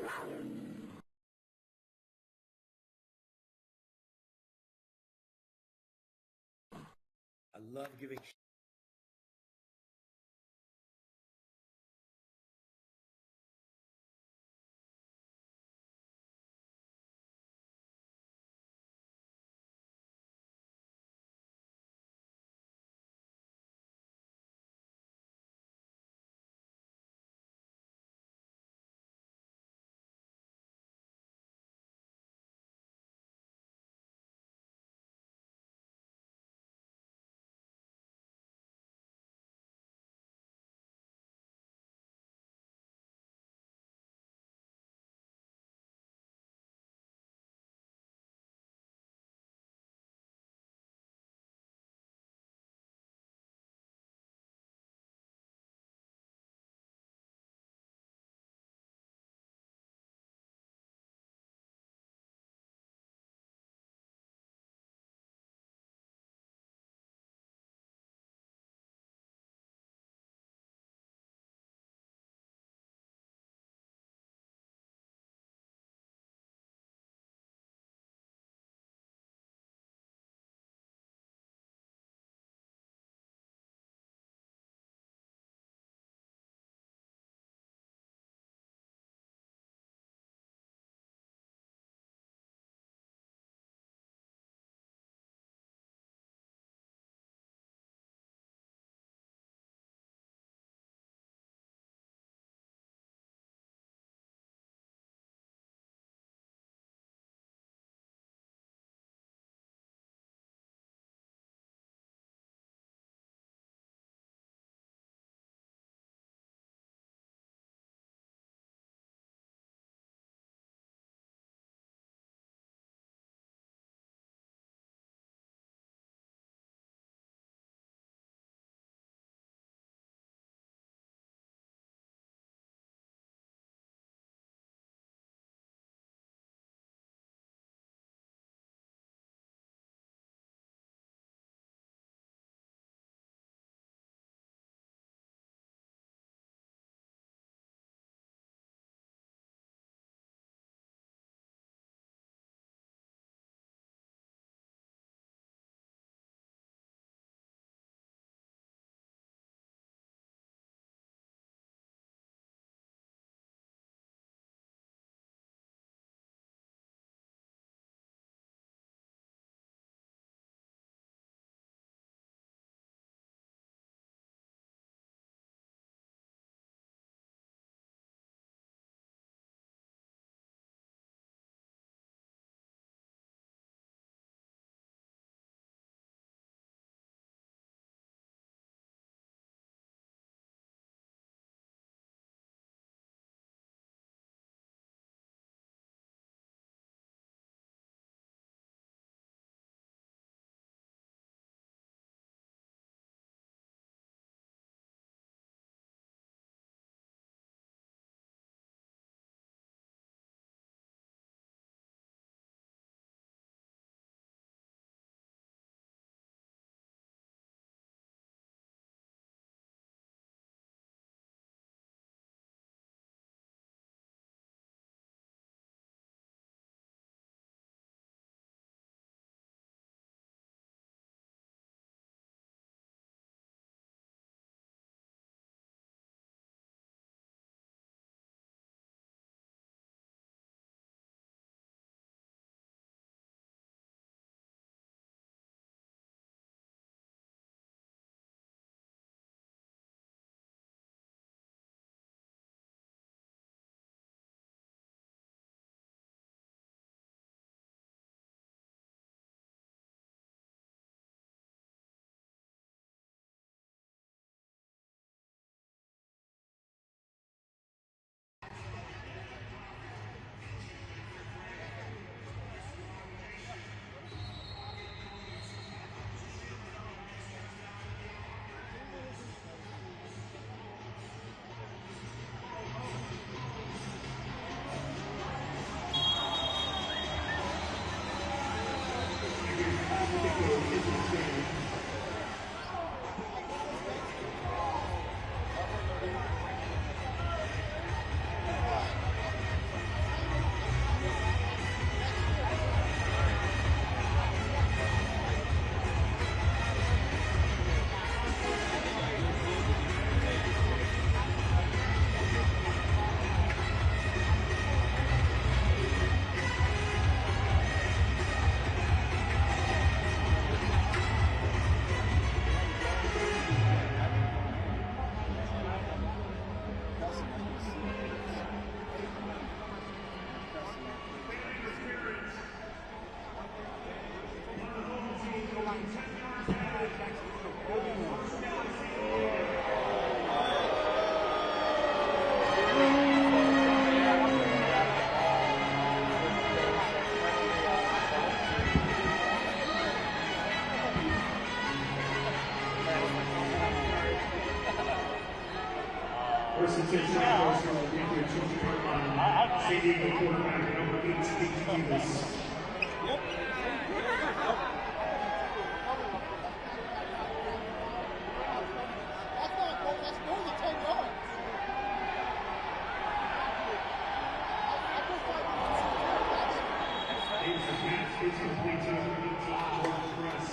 I love giving Panthers from the San Diego quarterback, number 18, Davis. It's complete to number 18, Jordan Press.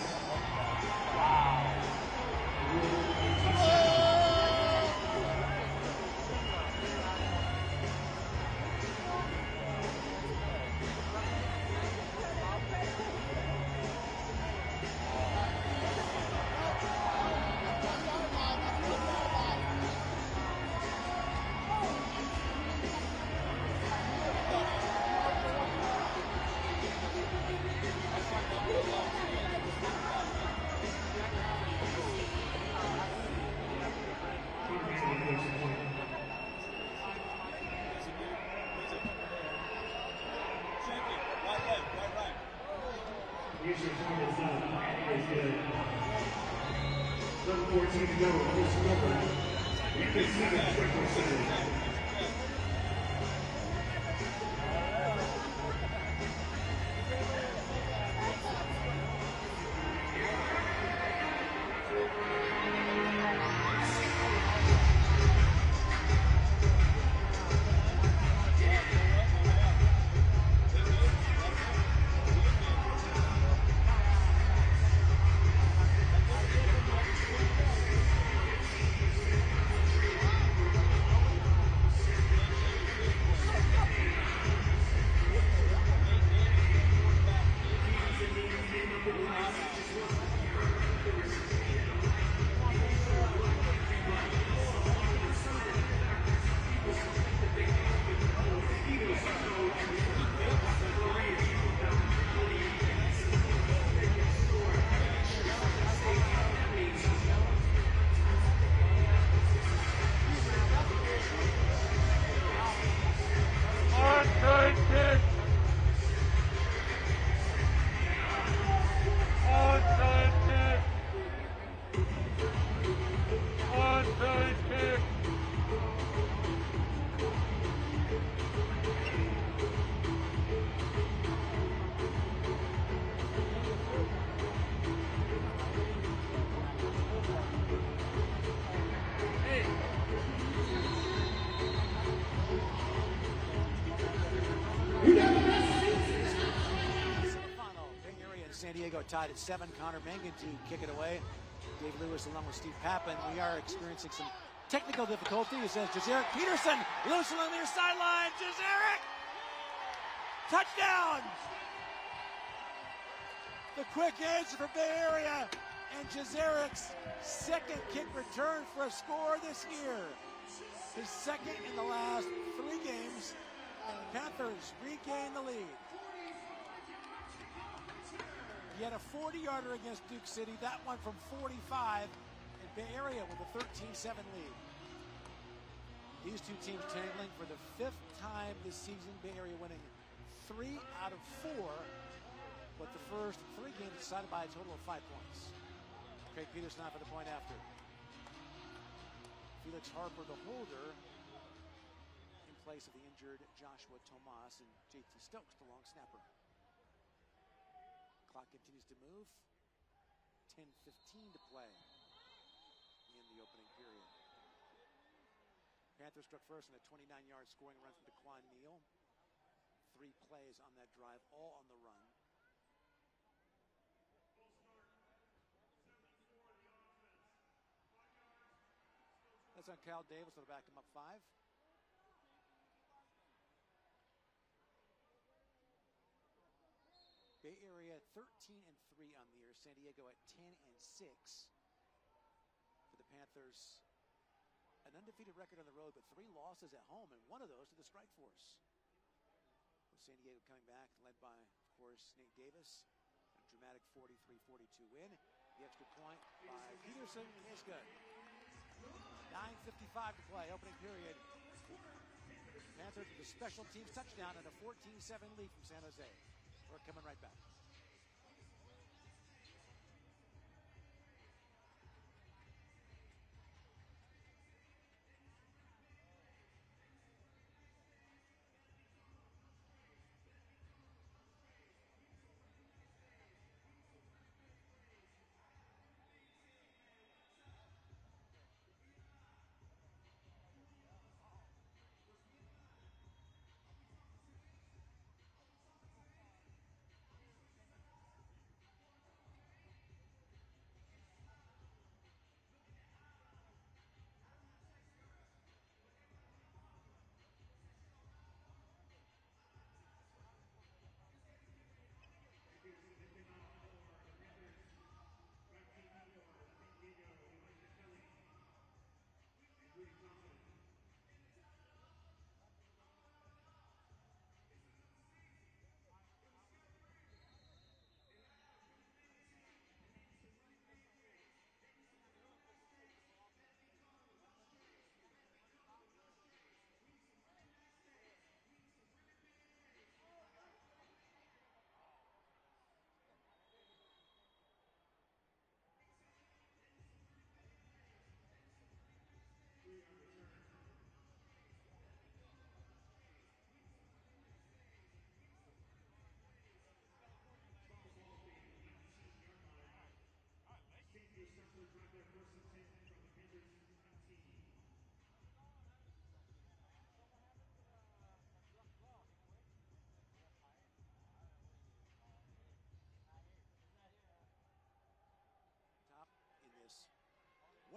Number 14 to go, first number. Weekly 7, Strickland Center. San Diego tied at 7. Connor Mangan to kick it away. Dave Lewis along with Steve Pappen. We are experiencing some technical difficulties as Jazaric Peterson loose along the near sideline. Jazaric! Touchdown! The quick answer for Bay Area. And Jazaric's second kick return for a score this year. His second in the last 3 games. And Panthers regain the lead. He had a 40-yarder against Duke City, that one from 45, and Bay Area with a 13-7 lead. These two teams tangling for the 5th time this season, Bay Area winning 3 out of 4, but the first 3 games decided by a total of 5 points. Craig Peterson out for the point after. Felix Harper, the holder, in place of the injured Joshua Tomas, and JT Stokes, the long snapper. Clock continues to move. 10:15 to play in the opening period. Panthers struck first on a 29-yard scoring run from DeQuan Neal. 3 plays on that drive, all on the run. That's on Cal Davis, that'll back him up 5. Bay Area 13-3 on the year. San Diego at 10-6. For the Panthers, an undefeated record on the road, but 3 losses at home, and one of those to the Strike Force. With San Diego coming back, led by, of course, Nate Davis. A dramatic 43-42 win. The extra point by Peterson is good. 9:55 to play, opening period. Panthers with a special teams touchdown and a 14-7 lead from San Jose. We're coming right back.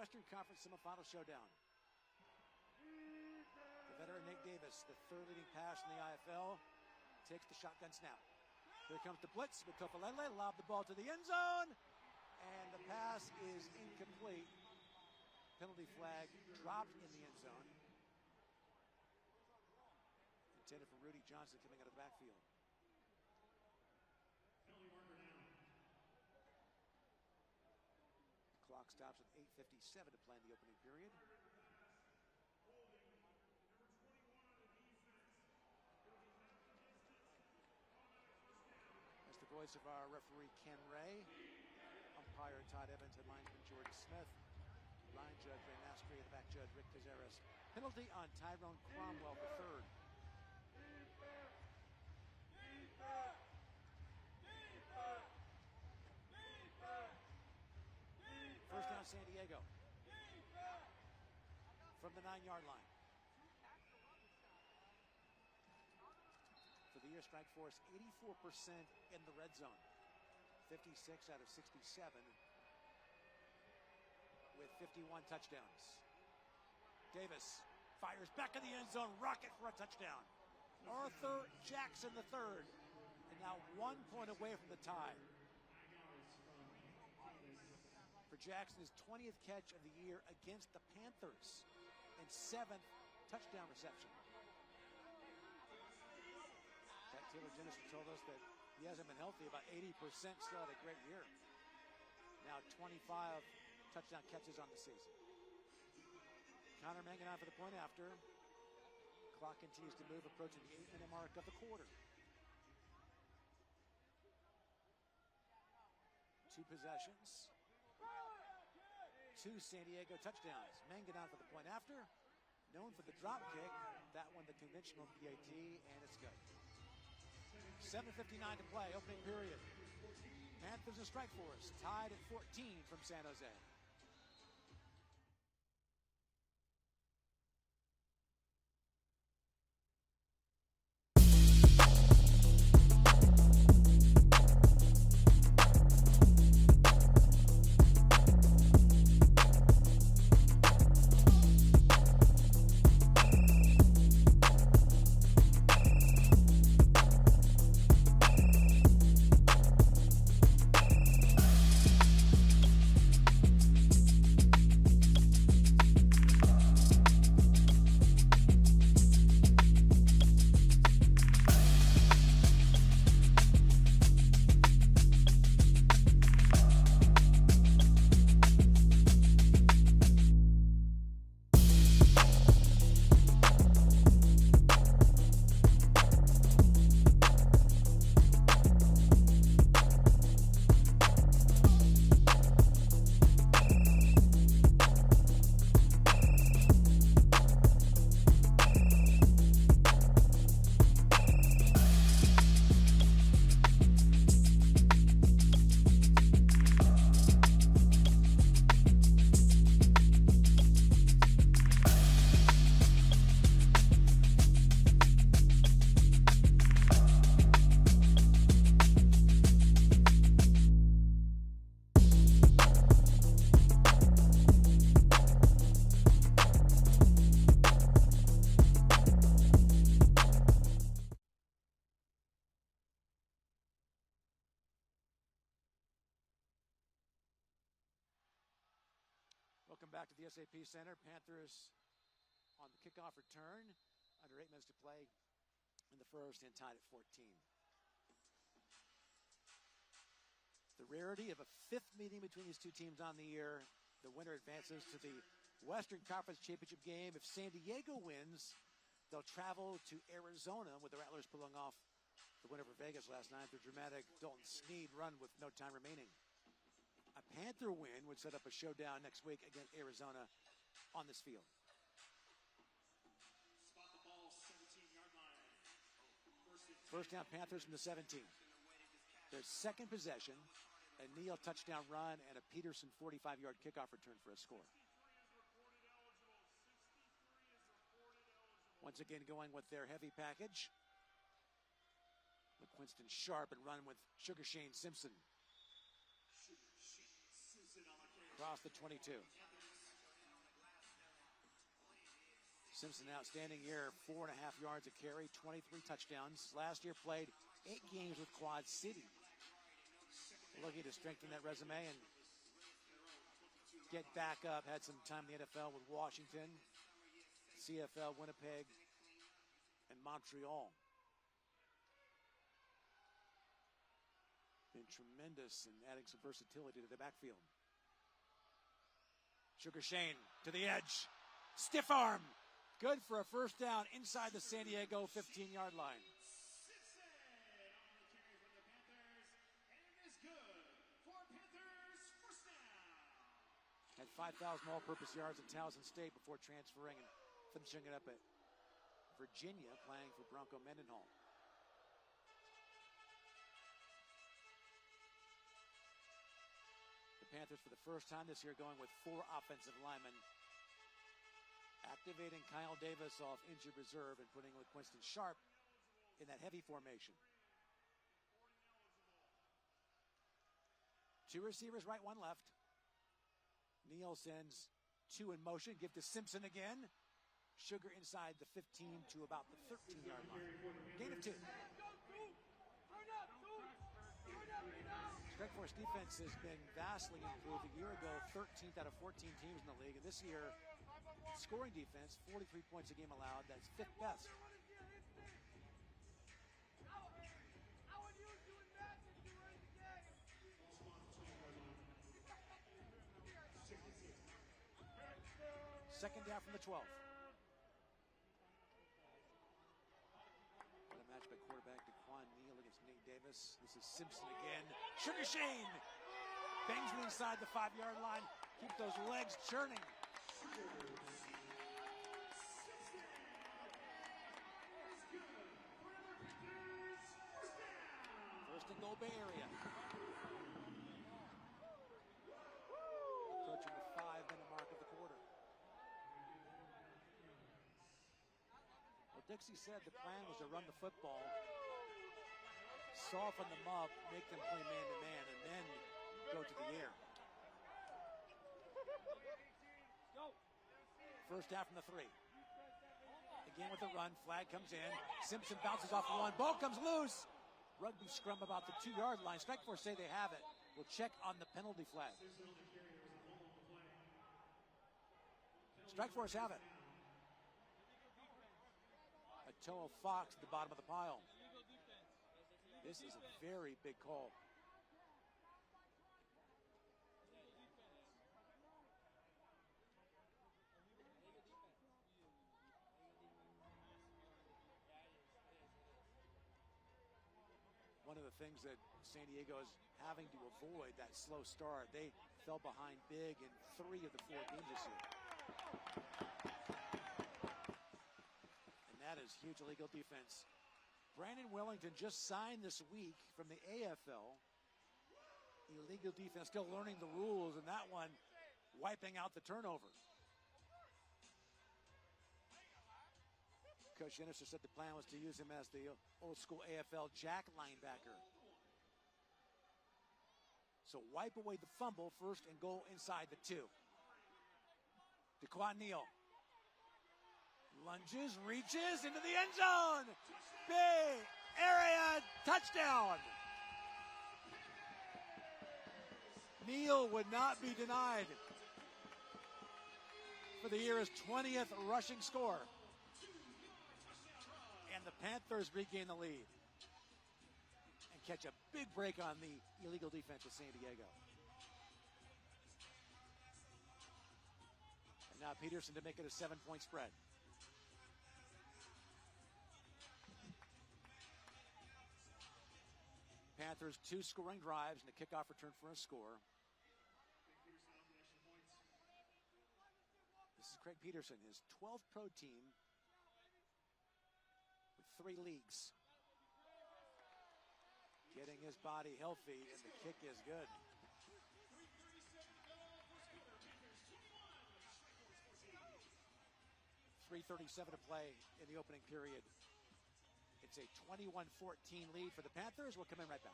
Western Conference semifinal showdown. The veteran Nate Davis, the third leading pass in the IFL, takes the shotgun snap. Here comes the blitz with Tofalele, lob the ball to the end zone, and the pass is incomplete. Penalty flag dropped in the end zone. Intended for Rudy Johnson coming out of the backfield. The clock stops with 8:57 to play in the opening period. That's the voice of our referee, Ken Ray. Umpire Todd Evans and linesman Jordan Smith. Line judge Ray Mastry, the back judge Rick Cazares. Penalty on Tyrone Cromwell, the third. First down, San Diego. From the 9-yard line. For the year, strike force 84% in the red zone. 56 out of 67 with 51 touchdowns. Davis fires back in the end zone, rocket for a touchdown. Arthur Jackson the third, and now 1 point away from the tie. For Jackson, his 20th catch of the year against the Panthers and 7th touchdown reception. Pat Taylor Jennison told us that he hasn't been healthy, about 80%, still had a great year. Now 25 touchdown catches on the season. Connor hanging on for the point after. Clock continues to move, approaching the 8-minute mark of the quarter. 2 possessions. 2 San Diego touchdowns. Mangan for the point after. Known for the drop kick. That one the conventional PAT, and it's good. 7:59 to play, opening period. Panthers and strike force tied at 14 from San Jose. Welcome back to the SAP Center. Panthers on the kickoff return. Under 8 minutes to play in the first and tied at 14. The rarity of a 5th meeting between these two teams on the year. The winner advances to the Western Conference Championship game. If San Diego wins, they'll travel to Arizona, with the Rattlers pulling off the win over Vegas last night. The dramatic Dalton Snead run with no time remaining. A Panther win would set up a showdown next week against Arizona on this field. Spot the ball, 17-yard line. First down, Panthers from the 17. Their second possession, a Neal touchdown run, and a Peterson 45-yard kickoff return for a score. Once again going with their heavy package. With Quinston Sharp and run with Sugar Shane Simpson. Across the 22. Simpson, outstanding year, 4.5 yards a carry, 23 touchdowns. Last year played 8 games with Quad City. Looking to strengthen that resume and get back up. Had some time in the NFL with Washington, CFL, Winnipeg, and Montreal. Been tremendous in adding some versatility to the backfield. Sugar Shane to the edge. Stiff arm. Good for a first down inside the San Diego 15-yard line. Had 5,000 all-purpose yards at Towson State before transferring and finishing it up at Virginia, playing for Bronco Mendenhall. The Panthers, for the first time this year, going with 4 offensive linemen. Activating Kyle Davis off injured reserve and putting with Winston Sharp in that heavy formation. 2 receivers, right, 1 left. Neal sends 2 in motion. Give to Simpson again. Sugar inside the 15 to about the 13-yard line. Gain of 2. Strike Force defense has been vastly improved. A year ago, 13th out of 14 teams in the league. And this year, scoring defense, 43 points a game allowed. That's 5th best. Second down from the 12. What a match by quarterback DeQuan Neal against Nate Davis. This is Simpson again. Sugar Shane bangs it inside the 5-yard line. Keep those legs churning. First and goal, Bay Area. Approaching the 5-minute mark of the quarter. Well, Dixie said the plan was to run the football, soften them up, make them play man-to-man, and then go to the air. First down from the 3. Again with the run. Flag comes in. Simpson bounces off the 1. Ball comes loose. Rugby scrum about the 2-yard line. Strike Force say they have it. We'll check on the penalty flag. Strike Force have it. A toe of Fox at the bottom of the pile. This is a very big call. One of the things that San Diego is having to avoid, that slow start. They fell behind big in 3 of the 4 games this year. And that is huge illegal defense. Brandon Wellington just signed this week from the AFL. Illegal defense, still learning the rules, and that one wiping out the turnover. Coach Yennister said the plan was to use him as the old school AFL jack linebacker. So wipe away the fumble, first and goal inside the 2. DeQuan Neal lunges, reaches into the end zone. Bay Area touchdown. Neal would not be denied for the year's 20th rushing score. And the Panthers regain the lead and catch a big break on the illegal defense of San Diego. And now Peterson to make it a 7-point spread. Panthers 2 scoring drives and a kickoff return for a score. This is Craig Peterson, his 12th pro team with 3 leagues. Getting his body healthy, and the kick is good. .337 to play in the opening period. It's a 21-14 lead for the Panthers. We'll come in right back.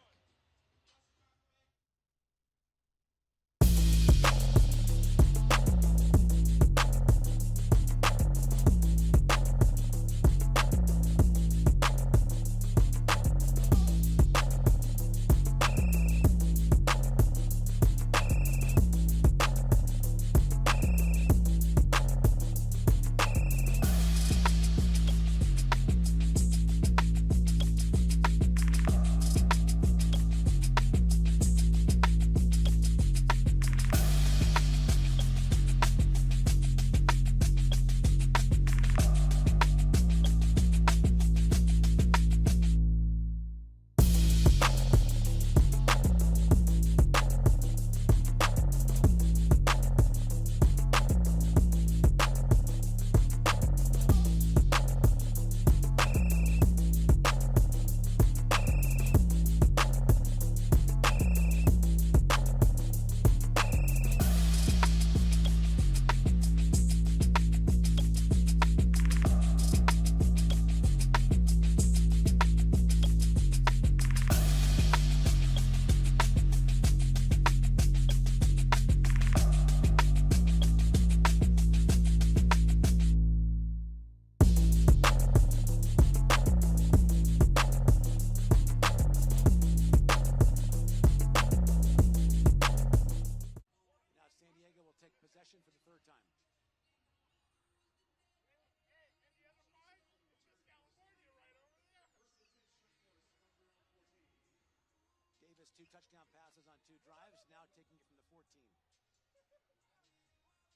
touchdown passes on 2 drives, now taking it from the 14.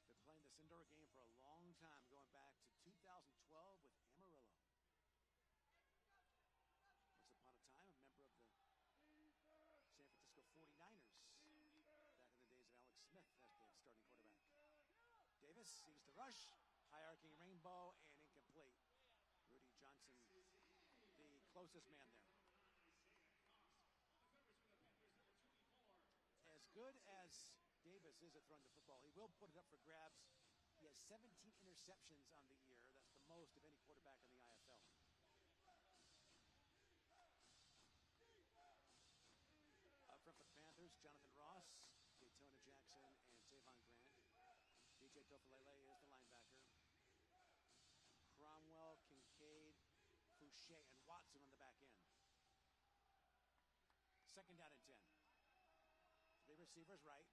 Been playing this indoor game for a long time, going back to 2012 with Amarillo. Once upon a time, a member of the San Francisco 49ers, back in the days of Alex Smith as the starting quarterback. Davis sees the rush, high-arcing rainbow, and incomplete. Rudy Johnson, the closest man there. As good as Davis is at throwing the football, he will put it up for grabs. He has 17 interceptions on the year. That's the most of any quarterback in the IFL. Up front for the Panthers, Jonathan Ross, Daytona Jackson, and Tavon Grant. DJ Tofalele is the linebacker. Cromwell, Kincaid, Fouché, and Watson on the back end. Second down and 10. The receivers right.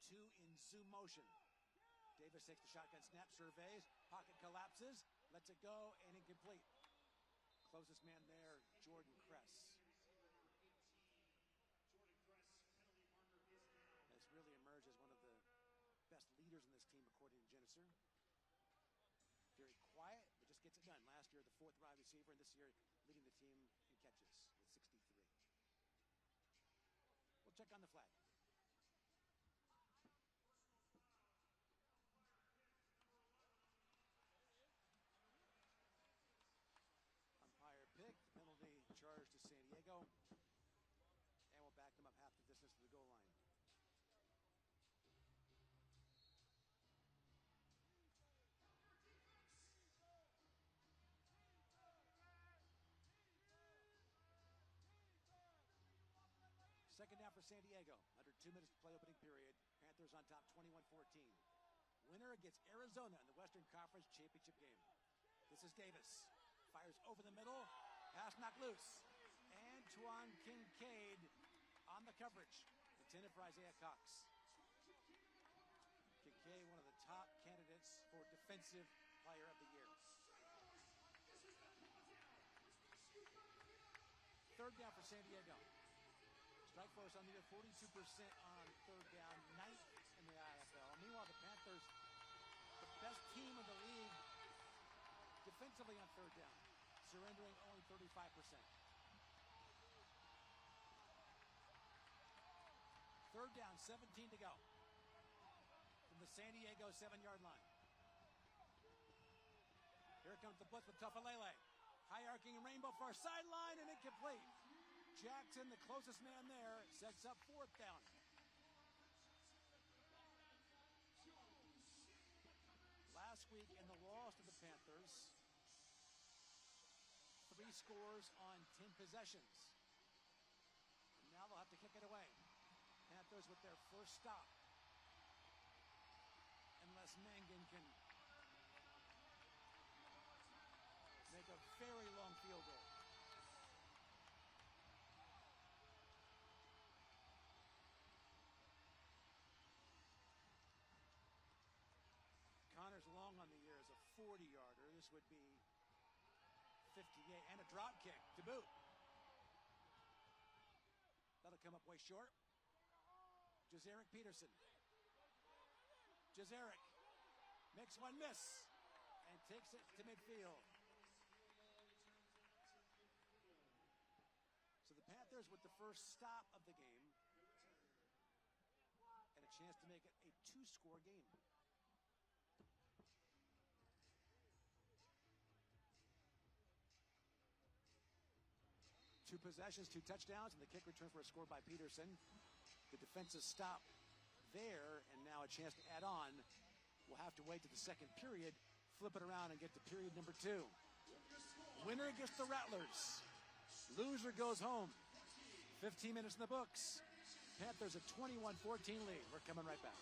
2 in zoom motion. Davis takes the shotgun snap, surveys, pocket collapses, lets it go, and incomplete. Closest man there, Jordan Kress. Has really emerged as one of the best leaders in this team, according to Jenniser. Very quiet, but just gets it done. Last year, the 4th wide receiver, and this year, leading the team in catches with 63. We'll check on the flag. Umpire picked, penalty charged to San Diego, and we'll back them up half the distance to the goal line. Second down for San Diego. Under 2 minutes to play opening period. Panthers on top 21-14. Winner against Arizona in the Western Conference Championship game. This is Davis. Fires over the middle. Pass knocked loose. Antoine Kincaid on the coverage. Intended for Isaiah Cox. Kincaid, one of the top candidates for Defensive Player of the Year. Third down for San Diego. Strike force on the year, 42% on third down, 9th in the IFL. Meanwhile, the Panthers, the best team in the league defensively on third down, surrendering only 35%. Third down, 17 to go from the San Diego 7-yard line. Here comes the blitz with Tofalele. High-arcing rainbow far sideline and incomplete. Jackson, the closest man there, sets up 4th down. Last week in the loss to the Panthers, 3 scores on 10 possessions. And now they'll have to kick it away. Panthers with their first stop. Unless Mangan can make a very long field goal. Connor's long on the year as a 40-yarder. This would be 58, and a drop kick to boot. That'll come up way short. Jazarick Peterson. Jazarick makes one miss and takes it to midfield. So the Panthers with the first stop of the game and a chance to make it a 2-score game. Two possessions, 2 touchdowns, and the kick return for a score by Peterson. The defensive stop there, and now a chance to add on. We'll have to wait to the second period, flip it around, and get to period number 2. Winner against the Rattlers. Loser goes home. 15 minutes in the books. Panthers a 21-14 lead. We're coming right back.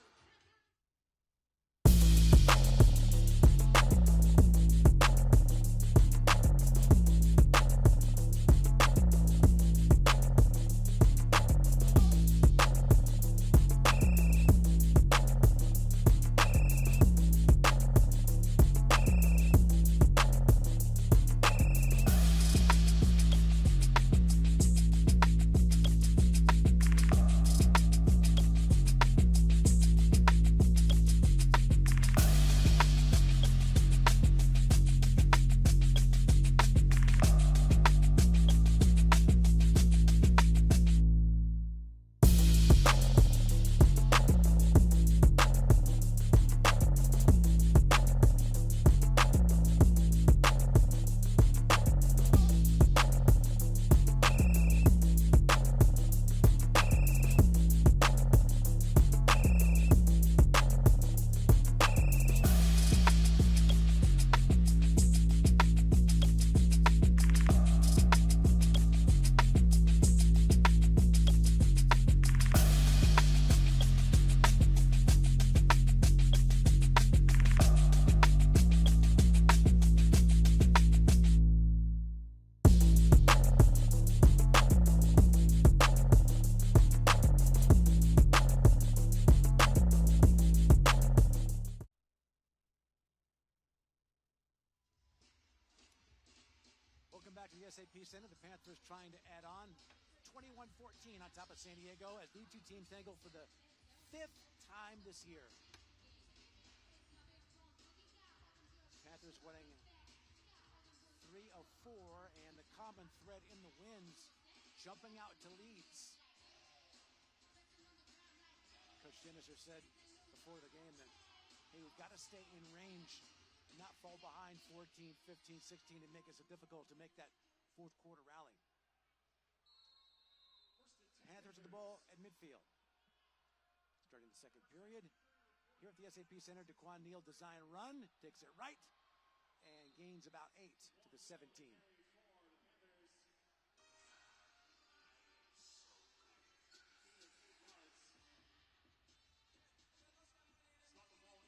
back to the SAP Center. The Panthers trying to add on 21-14 on top of San Diego as these two teams tangle for the 5th time this year. Panthers winning 3 of 4, and the common thread in the wins, jumping out to leads. Coach Dennisser said before the game that, hey, we've got to stay in range and not fall behind 14, 15, 16 and make it so difficult to make that fourth quarter rally. Panthers with the ball at midfield. Starting the second period. Here at the SAP Center, Daquan Neal design run, takes it right, and gains about 8 to the 17.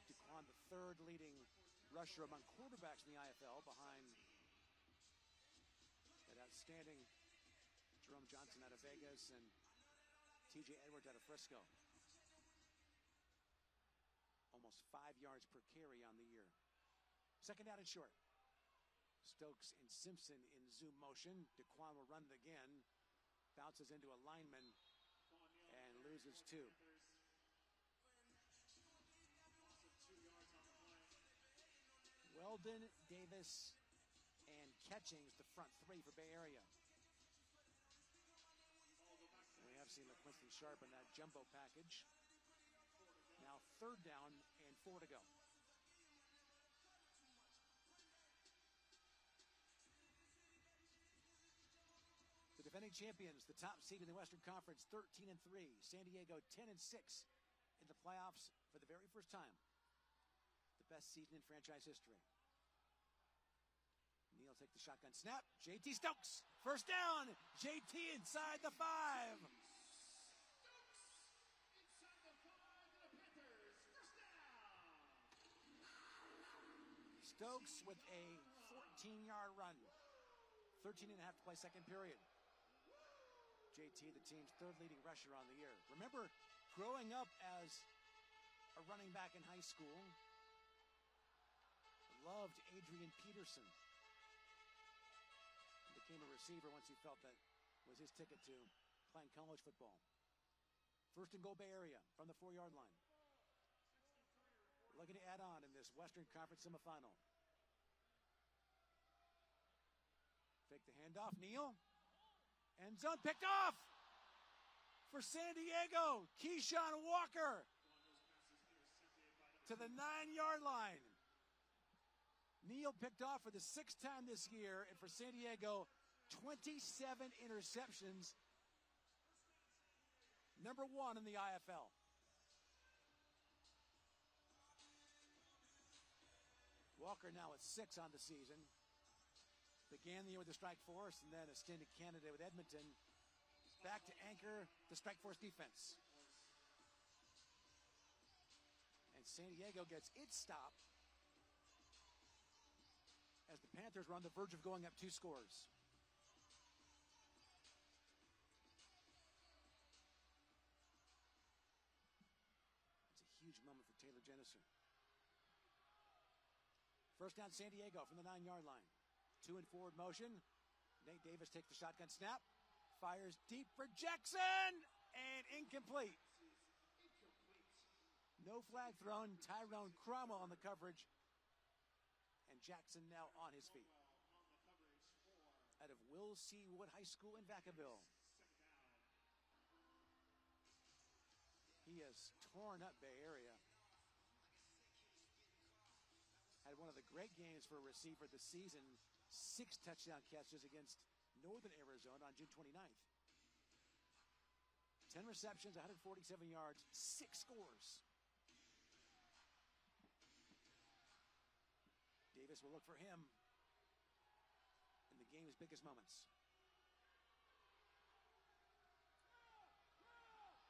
Daquan, the third leading rusher among quarterbacks in the IFL, behind that outstanding Jerome Johnson out of Vegas and TJ Edwards out of Frisco. Almost 5 yards per carry on the year. Second down and short. Stokes and Simpson in zoom motion. Daquan will run it again. Bounces into a lineman and loses 2. Weldon, Davis, and Catchings, the front 3 for Bay Area. We have seen LaQuinston Sharp in that jumbo package. Now 3rd down and 4 to go. The defending champions, the top seed in the Western Conference, 13-3. San Diego 10-6 in the playoffs for the very first time. The best season in franchise history. Neal take the shotgun snap. JT Stokes, first down. JT inside the 5. Stokes with a 14-yard run. 13 and a half to play second period. JT, the team's 3rd leading rusher on the year. Remember, growing up as a running back in high school, loved Adrian Peterson. Became a receiver once he felt that was his ticket to playing college football. 1st and goal Bay Area from the 4-yard line. Looking to add on in this Western Conference semifinal. Fake the handoff, Neal. End zone picked off for San Diego. Keyshawn Walker to the 9-yard line. Neal picked off for the 6th time this year, and for San Diego, 27 interceptions. Number 1 in the IFL. Walker now at 6 on the season. Began the year with the Strike Force and then a stint in Canada with Edmonton. Back to anchor the Strike Force defense. And San Diego gets its stop as the Panthers were on the verge of going up 2 scores. It's a huge moment for Taylor Jennison. First down San Diego from the 9-yard line. 2 in forward motion. Nate Davis takes the shotgun snap. Fires deep for Jackson. And incomplete. No flag thrown. Tyrone Cromwell on the coverage. And Jackson now on his feet. Out of Will C. Wood High School in Vacaville. He has torn up Bay Area. Had one of the great games for a receiver this season. 6 touchdown catches against Northern Arizona on June 29th. 10 receptions, 147 yards, 6 scores. Davis will look for him in the game's biggest moments.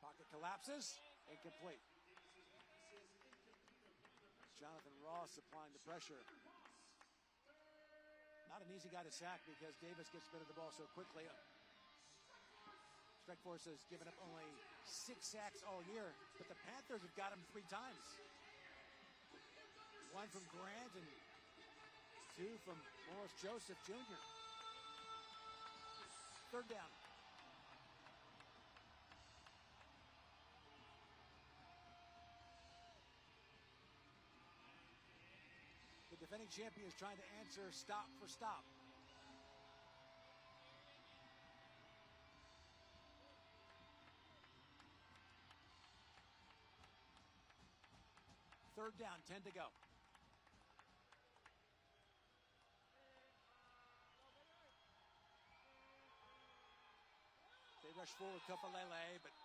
Pocket collapses, incomplete. Jonathan Ross applying the pressure. Not an easy guy to sack because Davis gets rid of the ball so quickly. Strike Force has given up only 6 sacks all year, but the Panthers have got him 3 times. 1 from Grant and 2 from Morris Joseph Jr. Third down. The defending champion is trying to answer stop for stop. Third down, 10 to go. They rush forward, Tofalele, but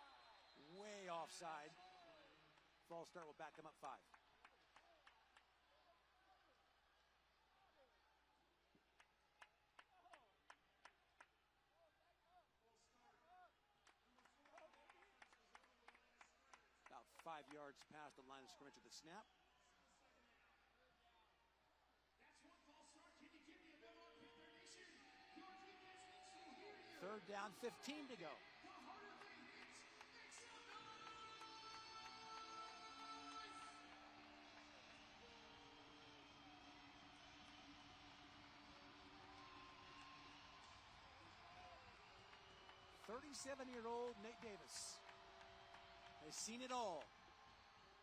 way offside. False start will back them up 5. About 5 yards past the line of scrimmage at the snap. Third down, 15 to go. "37-year-old Nate Davis has seen it all.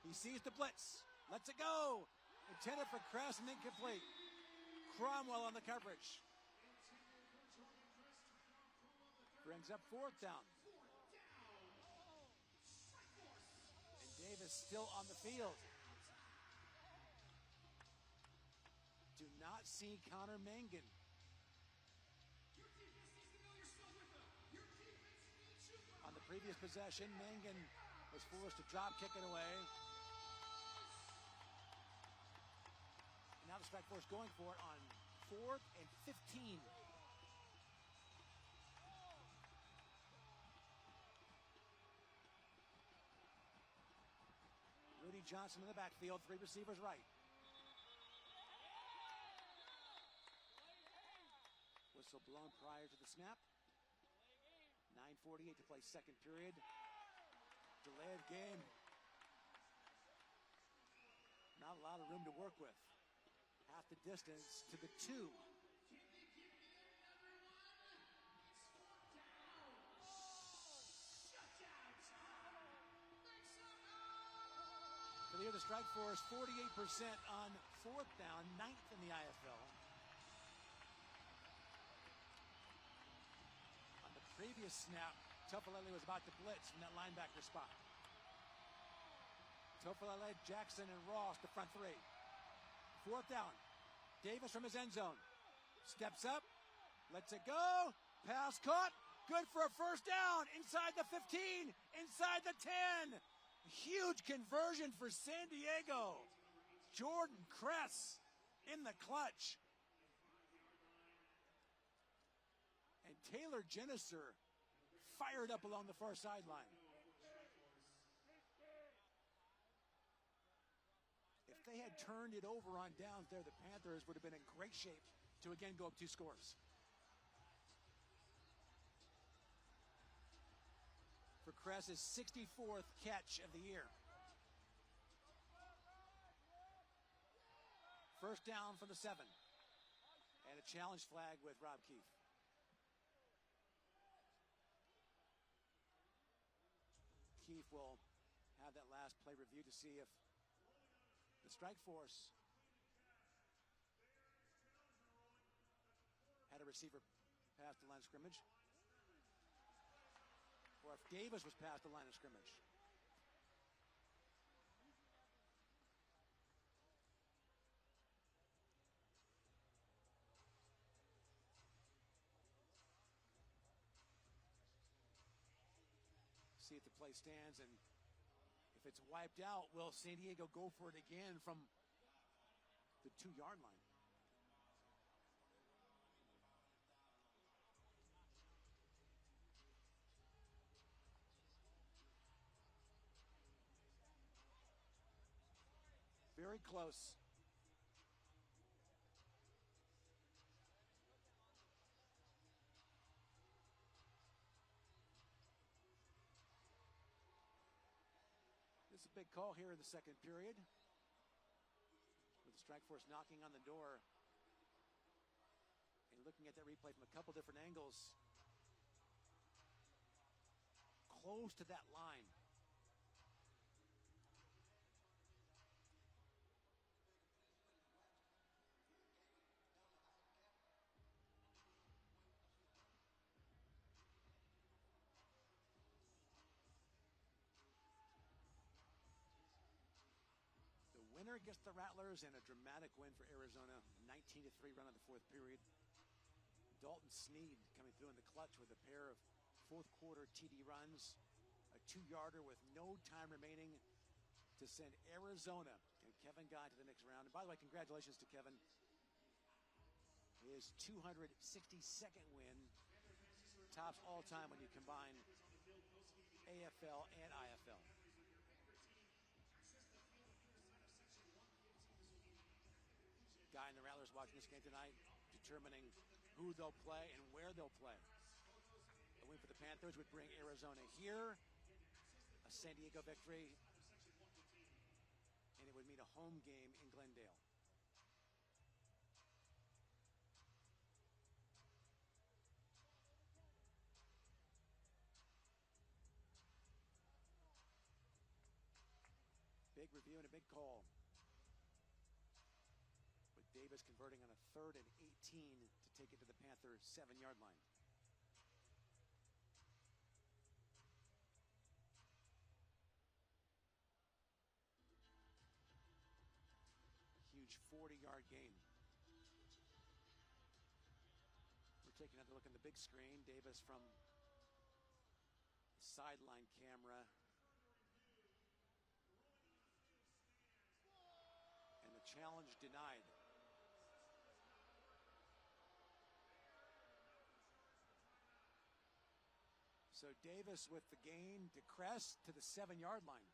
He sees the blitz, lets it go, intended for Kress and incomplete. Cromwell on the coverage. Brings up fourth down. And Davis still on the field. Do not see Connor Mangan. On the previous possession, Mangan was forced to drop kick it away. And now the Strike Force going for it on 4th and 15. Rudy Johnson in the backfield, 3 receivers right. Whistle blown prior to the snap. 9:48 to play second period. Delayed game. Not a lot of room to work with. Half the distance to the 2. For the year, the Strike Force 48% on 4th down, 9th in the IFL. On the previous snap, Tofalele was about to blitz from that linebacker spot. Tofalele, Jackson, and Ross, the front 3. 4th down. Davis from his end zone. Steps up, lets it go. Pass caught. Good for a first down. Inside the 15, inside the 10. Huge conversion for San Diego. Jordan Kress in the clutch. And Taylor Jenniser fired up along the far sideline. If they had turned it over on downs there, the Panthers would have been in great shape to again go up 2 scores. For Kress's 64th catch of the year. First down for the 7. And a challenge flag with Rob Keefe. Keefe will have that last play review to see if the Strike Force had a receiver past the line of scrimmage, or if Davis was past the line of scrimmage. See if the play stands, and if it's wiped out, will San Diego go for it again from the 2-yard line? Very close. This is a big call here in the second period, with the Strike Force knocking on the door and looking at that replay from a couple different angles. close to that line. The winner gets the Rattlers and a dramatic win for Arizona. 19-3 run in the fourth period. Dalton Sneed coming through in the clutch with a pair of fourth quarter TD runs. A 2-yarder with no time remaining to send Arizona and Kevin Guy to the next round. And by the way, congratulations to Kevin. His 262nd win tops all time when you combine AFL and IFL. Guy and the Rattlers watching this game tonight, determining who they'll play and where they'll play. A win for the Panthers would bring Arizona here, a San Diego victory, and it would mean a home game in Glendale. Big review and a big call, with Davis converting on a 3rd and 18 to take it to the Panthers' 7-yard line. Huge 40-yard gain. We're taking another look on the big screen. Davis from the sideline camera. And the challenge denied. So Davis with the gain to Crest to the 7-yard line.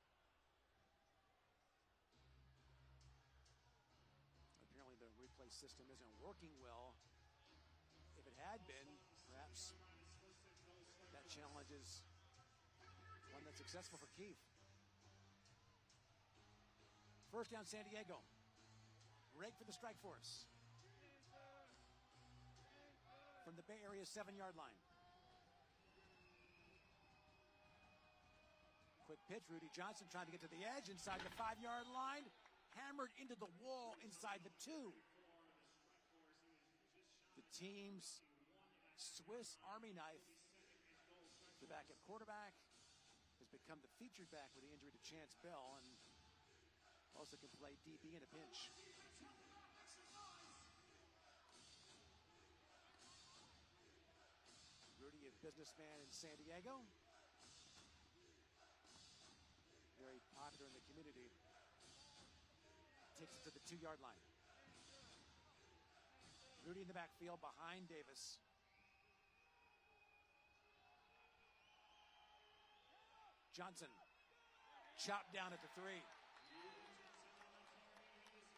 Apparently the replay system isn't working well. If it had been, perhaps that challenge is one that's successful for Keith. First down, San Diego. Break for the strike force. From the Bay Area 7-yard line. Quick pitch, Rudy Johnson trying to get to the edge inside the 5-yard line. Hammered into the wall inside the 2. The team's Swiss Army knife, the backup quarterback, has become the featured back with the injury to Chance Bell, and also can play DB in a pinch. Rudy, a businessman in San Diego. Very popular in the community. Takes it to the 2-yard line. Rudy in the backfield behind Davis. Johnson chopped down at the 3.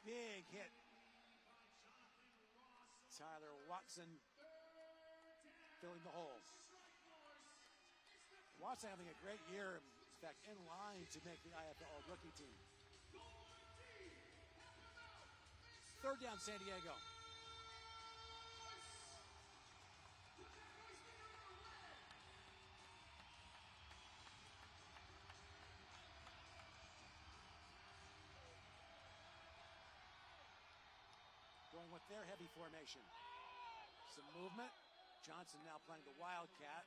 Big hit. Tyler Watson filling the hole. Watson having a great year. In fact, in line to make the IFL All-Rookie team. 3rd down, San Diego. Going with their heavy formation. Some movement. Johnson now playing the Wildcat.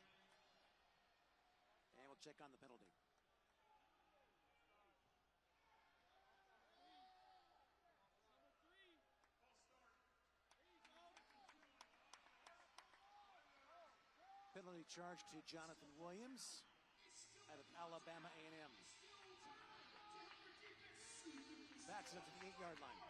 And we'll check on the penalty. Penalty charge to Jonathan Williams out of Alabama A&M. Backs it up to the 8-yard line.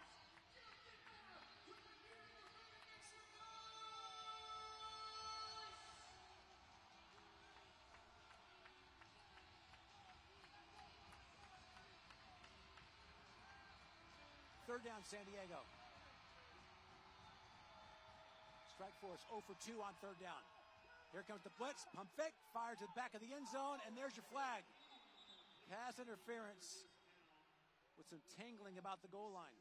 Third down, San Diego. Strike force 0 for 2 on 3rd down. Here comes the blitz, pump fake, fire to the back of the end zone, and there's your flag. Pass interference with some tangling about the goal line.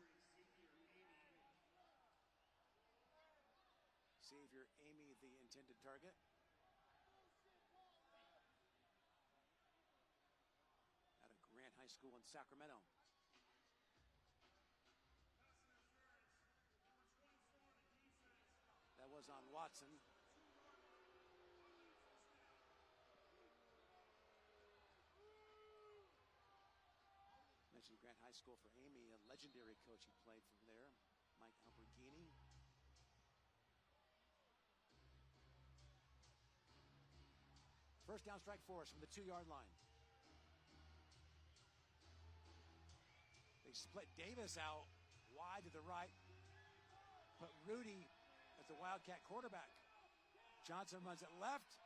Xavier Amy, the intended target. High School in Sacramento. That was on Watson. Mentioned Grant High School for Amy, a legendary coach who played from there, Mike Alberghini. First down strike for us from the 2-yard line. They split Davis out wide to the right, put Rudy as the Wildcat quarterback. Johnson runs it left,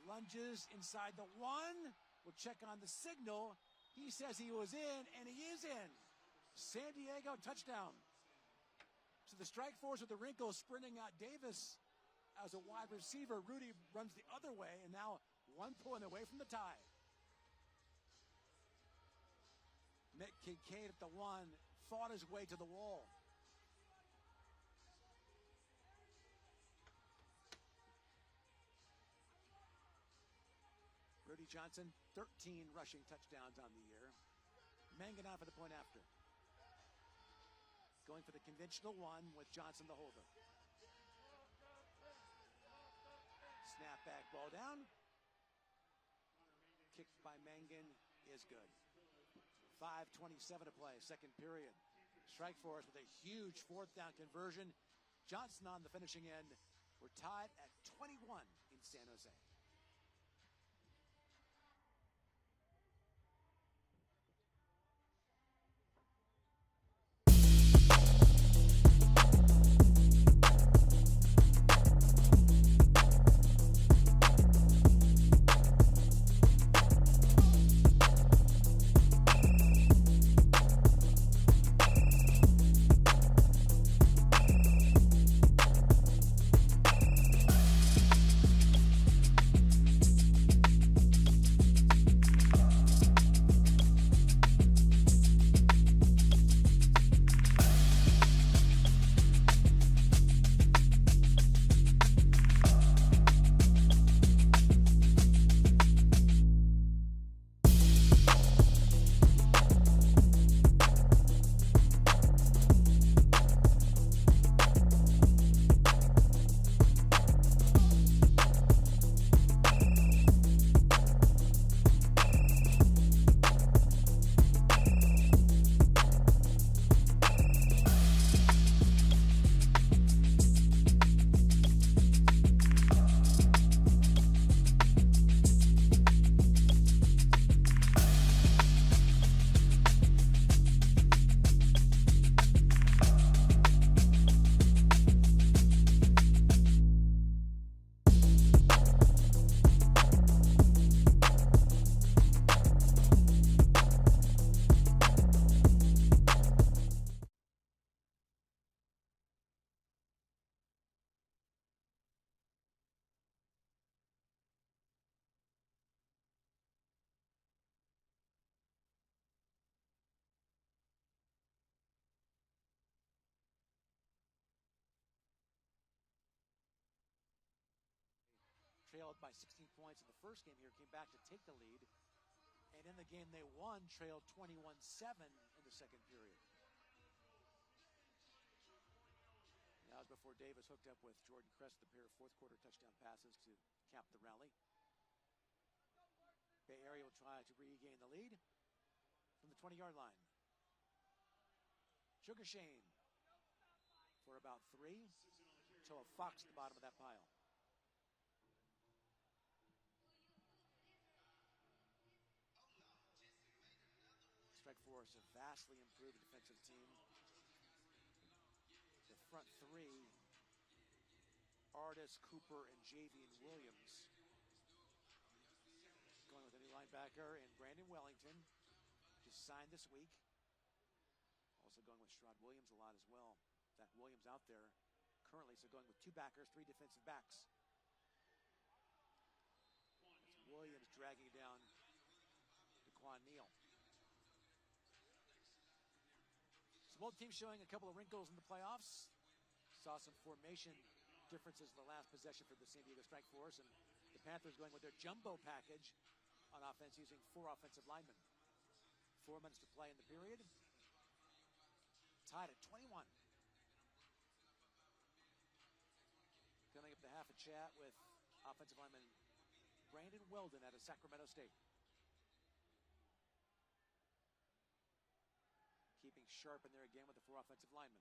lunges inside the 1. We'll check on the signal. He says he was in, and he is in. San Diego touchdown. So the strike force with the wrinkle sprinting out Davis as a wide receiver. Rudy runs the other way, and now 1 pulling away from the tie. Mick Kincaid at the 1 fought his way to the wall. Rudy Johnson, 13 rushing touchdowns on the year. Mangan out for the point after. Going for the conventional 1 with Johnson the holder. Snap back, ball down. Kicked by Mangan is good. 5:27 to play, second period. Strike force with a huge 4th down conversion. Johnson on the finishing end. We're tied at 21 in San Jose. Trailed by 16 points in the first game here, came back to take the lead. And in the game they won, trailed 21-7 in the second period. That was before Davis hooked up with Jordan Crest, the pair of 4th quarter touchdown passes to cap the rally. Bay Area will try to regain the lead from the 20-yard line. Sugar Shane for about 3. Toa Fox at the bottom of that pile. Strike force, a vastly improved defensive team. The front 3, Artis, Cooper, and Javian Williams. Going with a new linebacker and Brandon Wellington, just signed this week. Also going with Sherrod Williams a lot as well. That Williams out there currently, so going with 2 backers, 3 defensive backs. That's Williams dragging down DeQuan Neal. So both teams showing a couple of wrinkles in the playoffs. Saw some formation differences in the last possession for the San Diego Strike Force, and the Panthers going with their jumbo package on offense using 4 offensive linemen. 4 minutes to play in the period. Tied at 21. Coming up the half, a chat with offensive lineman Brandon Weldon out of Sacramento State. Keeping sharp in there again with the 4 offensive linemen.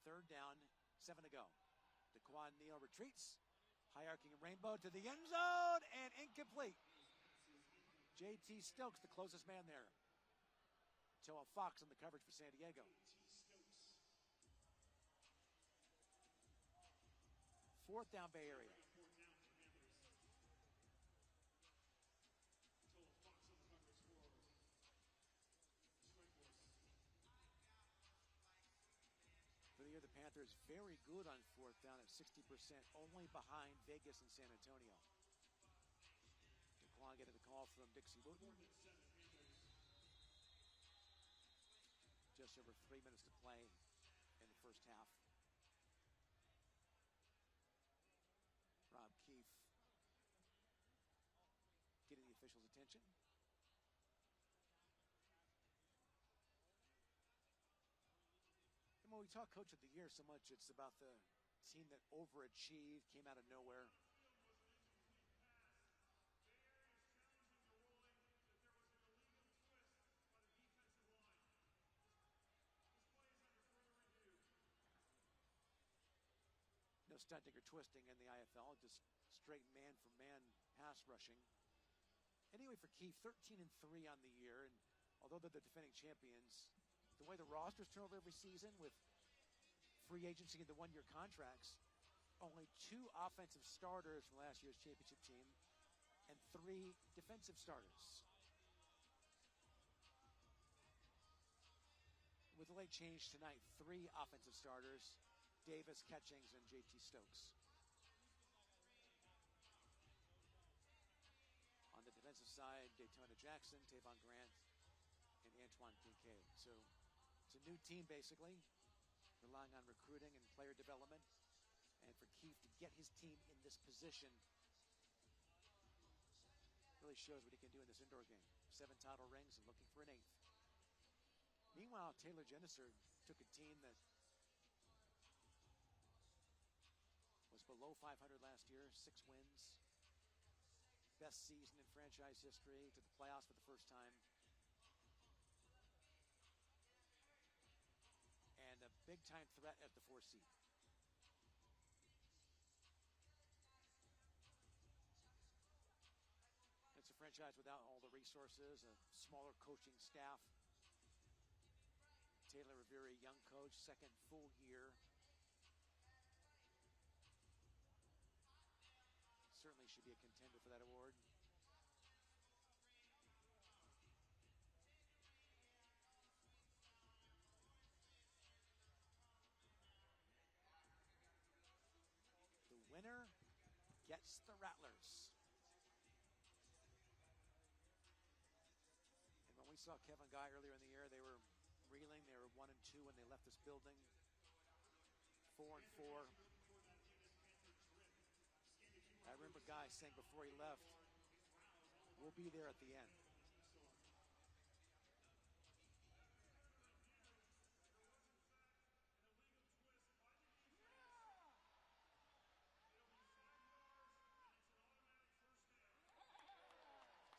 3rd down, 7 to go. Daquan Neal retreats. High arcing rainbow to the end zone and incomplete. J.T. Stokes, the closest man there. Toa Fox on the coverage for San Diego. 4th down, Bay Area. For the year, the Panthers very good on 4th down at 60%, only behind Vegas and San Antonio. DeQuan getting the call from Dixie Wooten. Just over 3 minutes to play in the first half. Rob Keefe getting the officials' attention. And when we talk Coach of the Year so much, it's about the team that overachieved, came out of nowhere. No stunting or twisting in the IFL, just straight man-for-man pass rushing. Anyway, for Keefe, 13-3 on the year, and although they're the defending champions, the way the rosters turn over every season with free agency and the 1-year contracts, only 2 offensive starters from last year's championship team and 3 defensive starters. With the late change tonight, 3 offensive starters, Davis, Catchings, and J.T. Stokes. On the defensive side, Daytona Jackson, Tavon Grant, and Antoine Kincaid. So it's a new team, basically, relying on recruiting and player development. And for Keefe to get his team in this position really shows what he can do in this indoor game. 7 title rings and looking for an 8th. Meanwhile, Taylor Jenniser took a team that was below 500 last year, 6 wins. Best season in franchise history, to the playoffs for the first time. And a big-time threat at the 4 seed. It's a franchise without all the resources, a smaller coaching staff. Taylor, a very young coach, 2nd full year. Certainly should be a contender for that award. The winner gets the Rattlers. And when we saw Kevin Guy earlier in the year, they were reeling. They were 1-2 when they left this building. 4-4. I remember Guy saying before he left, we'll be there at the end.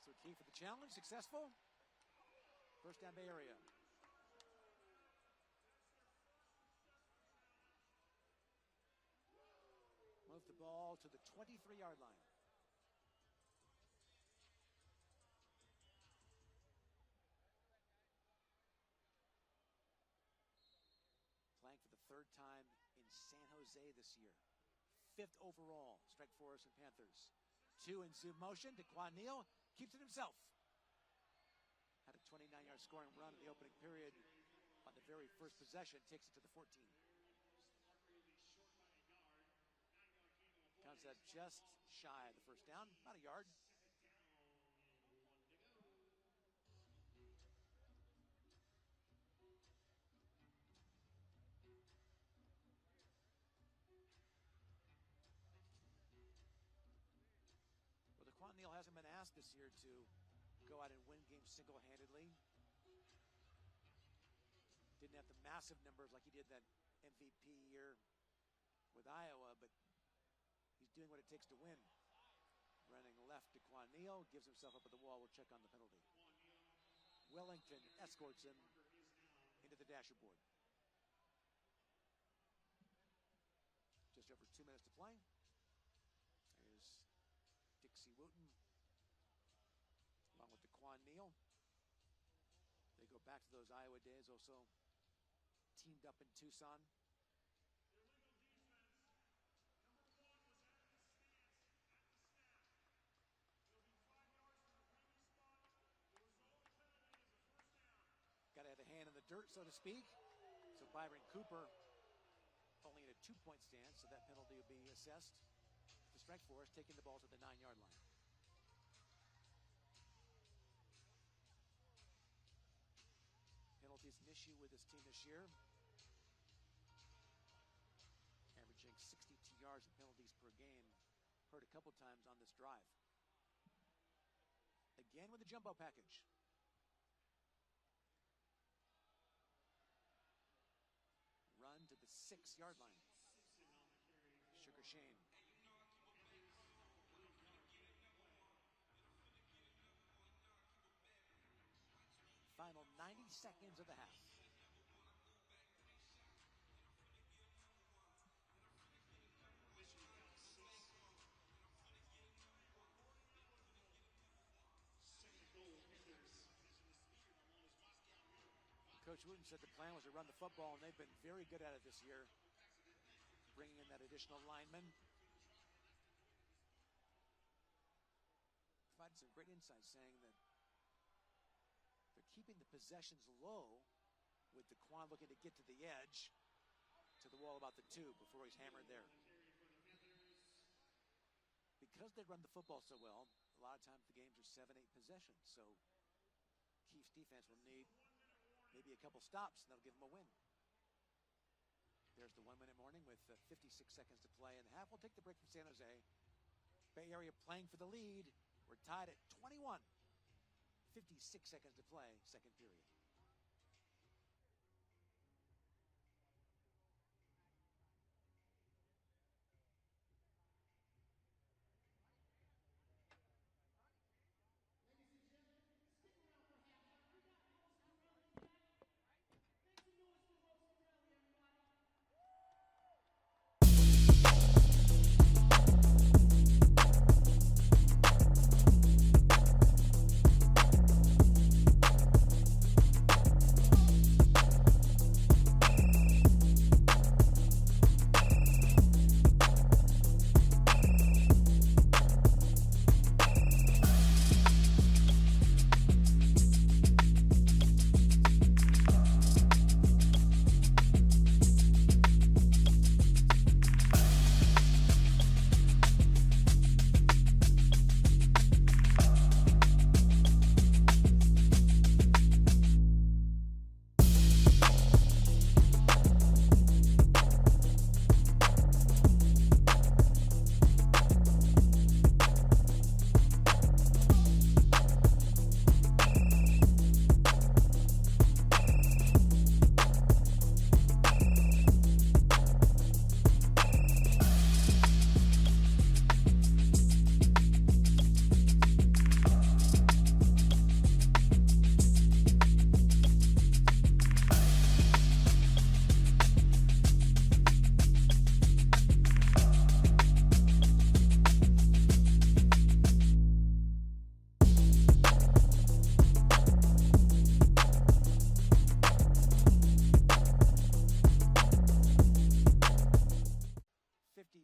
So Keefe for the challenge, successful. First down, Bay Area. Move the ball to the 23-yard line. Playing for the 3rd time in San Jose this year. 5th overall, strike force and Panthers. 2 in zoom motion. DeQuan Neal keeps it himself. Had a 29-yard scoring run in the opening period. On the very first possession, takes it to the 14. Comes up just shy of the first down, about a yard. Well, DeQuan Neal hasn't been asked this year to go out and win games single-handedly. didn't have the massive numbers like he did that MVP year with Iowa, but he's doing what it takes to win. Running left to Quanneal, gives himself up at the wall. We'll check on the penalty. Wellington escorts him into the dasher board. Just over 2 minutes to play. There's Dixie Wooten along with the Quanneal. They go back to those Iowa days, also teamed up in Tucson. Got to have a hand in the dirt, so to speak. So Byron Cooper only in a 2-point stance, so that penalty will be assessed. The strike force taking the ball to the 9-yard line. Penalties an issue with this team this year. Averaging 62 yards of penalties per game. Heard a couple times on this drive. Again with the jumbo package. Run to the 6-yard line. Sugar Shane. Final 90 seconds of the half. Coach Wooten said the plan was to run the football, and they've been very good at it this year, bringing in that additional lineman. Provided some great insights, saying that they're keeping the possessions low with DeQuan looking to get to the edge, to the wall about the 2 before he's hammered there. Because they run the football so well, a lot of times the games are 7-8 possessions, so Chiefs defense will need maybe a couple stops, and that'll give them a win. There's the 1-minute warning with 56 seconds to play in the half. We'll take the break from San Jose. Bay Area playing for the lead. We're tied at 21. 56 seconds to play, second period.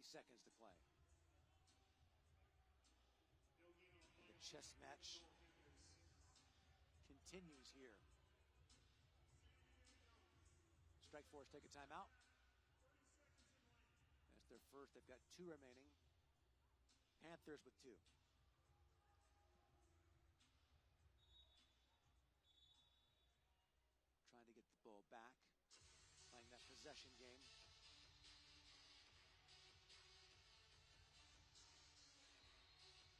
Seconds to play. The chess match continues here. Strike force take a timeout. That's their first. They've got 2 remaining. Panthers with 2. Trying to get the ball back. Playing that possession game.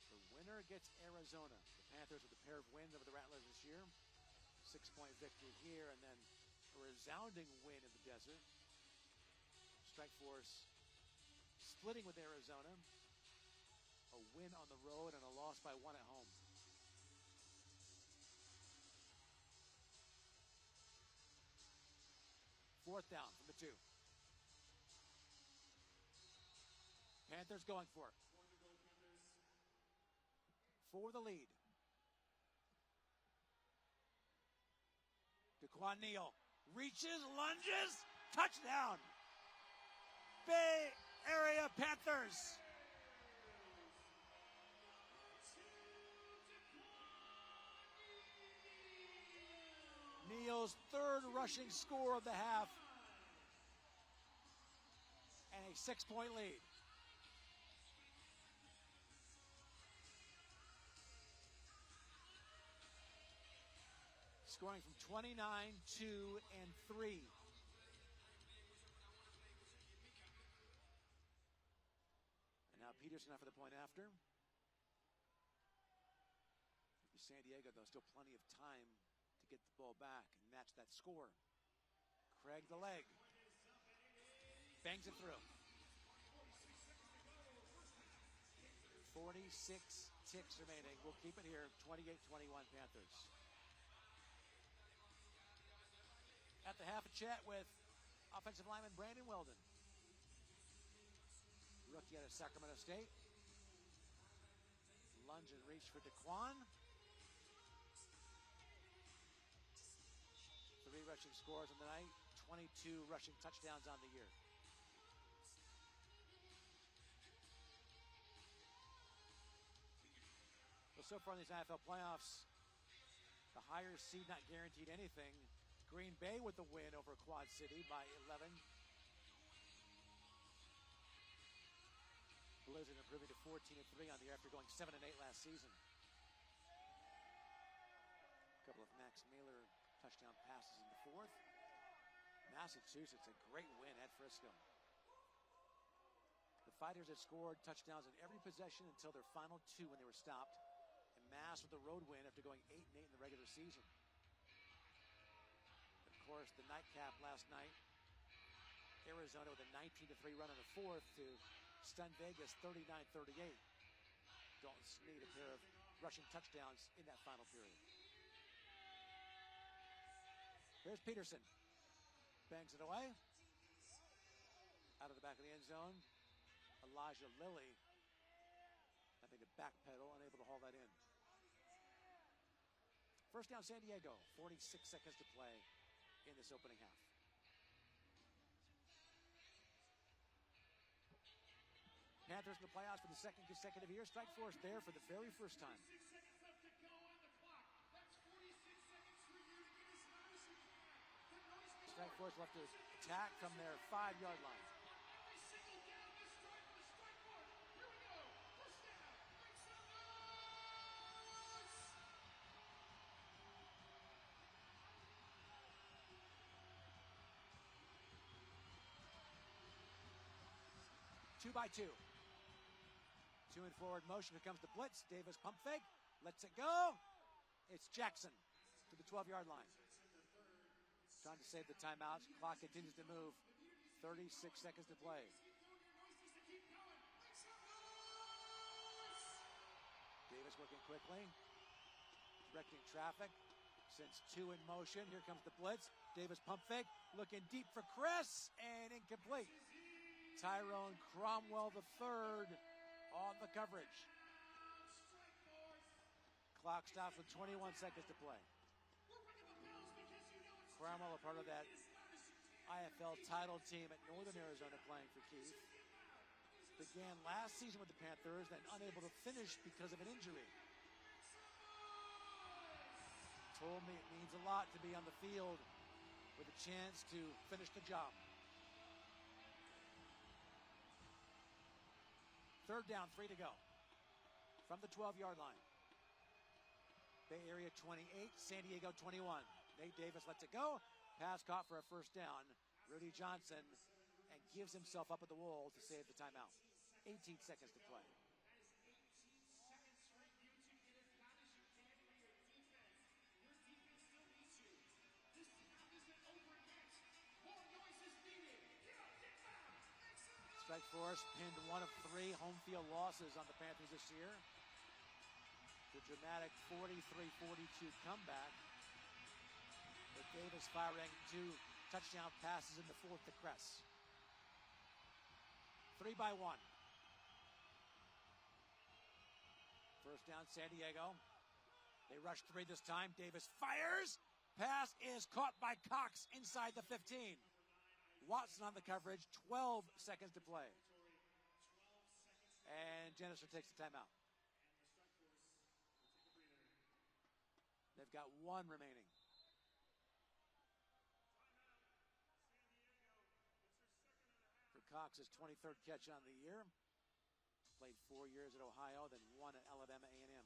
The winner gets Arizona. The Panthers with a pair of wins over the Rattlers this year. 6-point victory here, and then a resounding win in the desert. Strike Force splitting with Arizona. A win on the road and a loss by 1 at home. Fourth down from the 2. Panthers going for it. For the lead. DeQuan Neal reaches, lunges, touchdown. Bay Area Panthers. Neal's third rushing score of the half. And a 6-point lead. Scoring from 29, 2, and 3. And now Peterson out for the point after. For San Diego, though, still plenty of time to get the ball back and match that score. Craig the leg. Bangs it through. 46 ticks remaining. We'll keep it here. 28-21 Panthers. At the half, a chat with offensive lineman Brandon Weldon. Rookie out of Sacramento State. Lunge and reach for DeQuan. 3 rushing scores on the night. 22 rushing touchdowns on the year. Well, so far in these IFL playoffs, the higher seed not guaranteed anything. Green Bay with the win over Quad City by 11. Blizzard improving to 14-3 on the year after going 7-8 last season. A couple of Max Mailer touchdown passes in the 4th. Massachusetts, a great win at Frisco. The Fighters had scored touchdowns in every possession until their final 2 when they were stopped. And Mass with the road win after going 8-8 in the regular season. Of course, the nightcap last night, Arizona with a 19-3 run in the 4th to stun Vegas 39-38. Dalton Snead, a pair of rushing touchdowns in that final period. Here's Peterson. Bangs it away. Out of the back of the end zone. Elijah Lilly having to backpedal, unable to haul that in. First down, San Diego. 46 seconds to play in this opening half. Panthers in the playoffs for the 2nd consecutive year. Strike Force there for the very first time. Strike Force left to attack from their 5-yard line. Two by 2. 2 in forward motion. Here comes the blitz. Davis pump fake. Lets it go. It's Jackson to the 12-yard line. Trying to save the timeout. Clock continues to move. 36 seconds to play. Davis working quickly. Directing traffic. Sends 2 in motion. Here comes the blitz. Davis pump fake. Looking deep for Chris. And incomplete. Tyrone Cromwell III on the coverage. Clock stops with 21 seconds to play. Cromwell, a part of that IFL title team at Northern Arizona playing for Keith. Began last season with the Panthers, then unable to finish because of an injury. Told me it means a lot to be on the field with a chance to finish the job. 3rd down, 3 to go. From the 12-yard line. Bay Area 28, San Diego 21. Nate Davis lets it go. Pass caught for a first down. Rudy Johnson, and gives himself up at the wall to save the timeout. 18 seconds to play. Forest pinned one of 3 home field losses on the Panthers this year. The dramatic 43-42 comeback, with Davis firing 2 touchdown passes in the 4th to Kress. 3-1. First down, San Diego. They rush 3 this time. Davis fires. Pass is caught by Cox inside the 15. Watson on the coverage. 12 seconds to play. And Jennifer takes the timeout. They've got 1 remaining. For Cox's 23rd catch on the year. Played 4 years at Ohio, then 1 at Alabama A&M.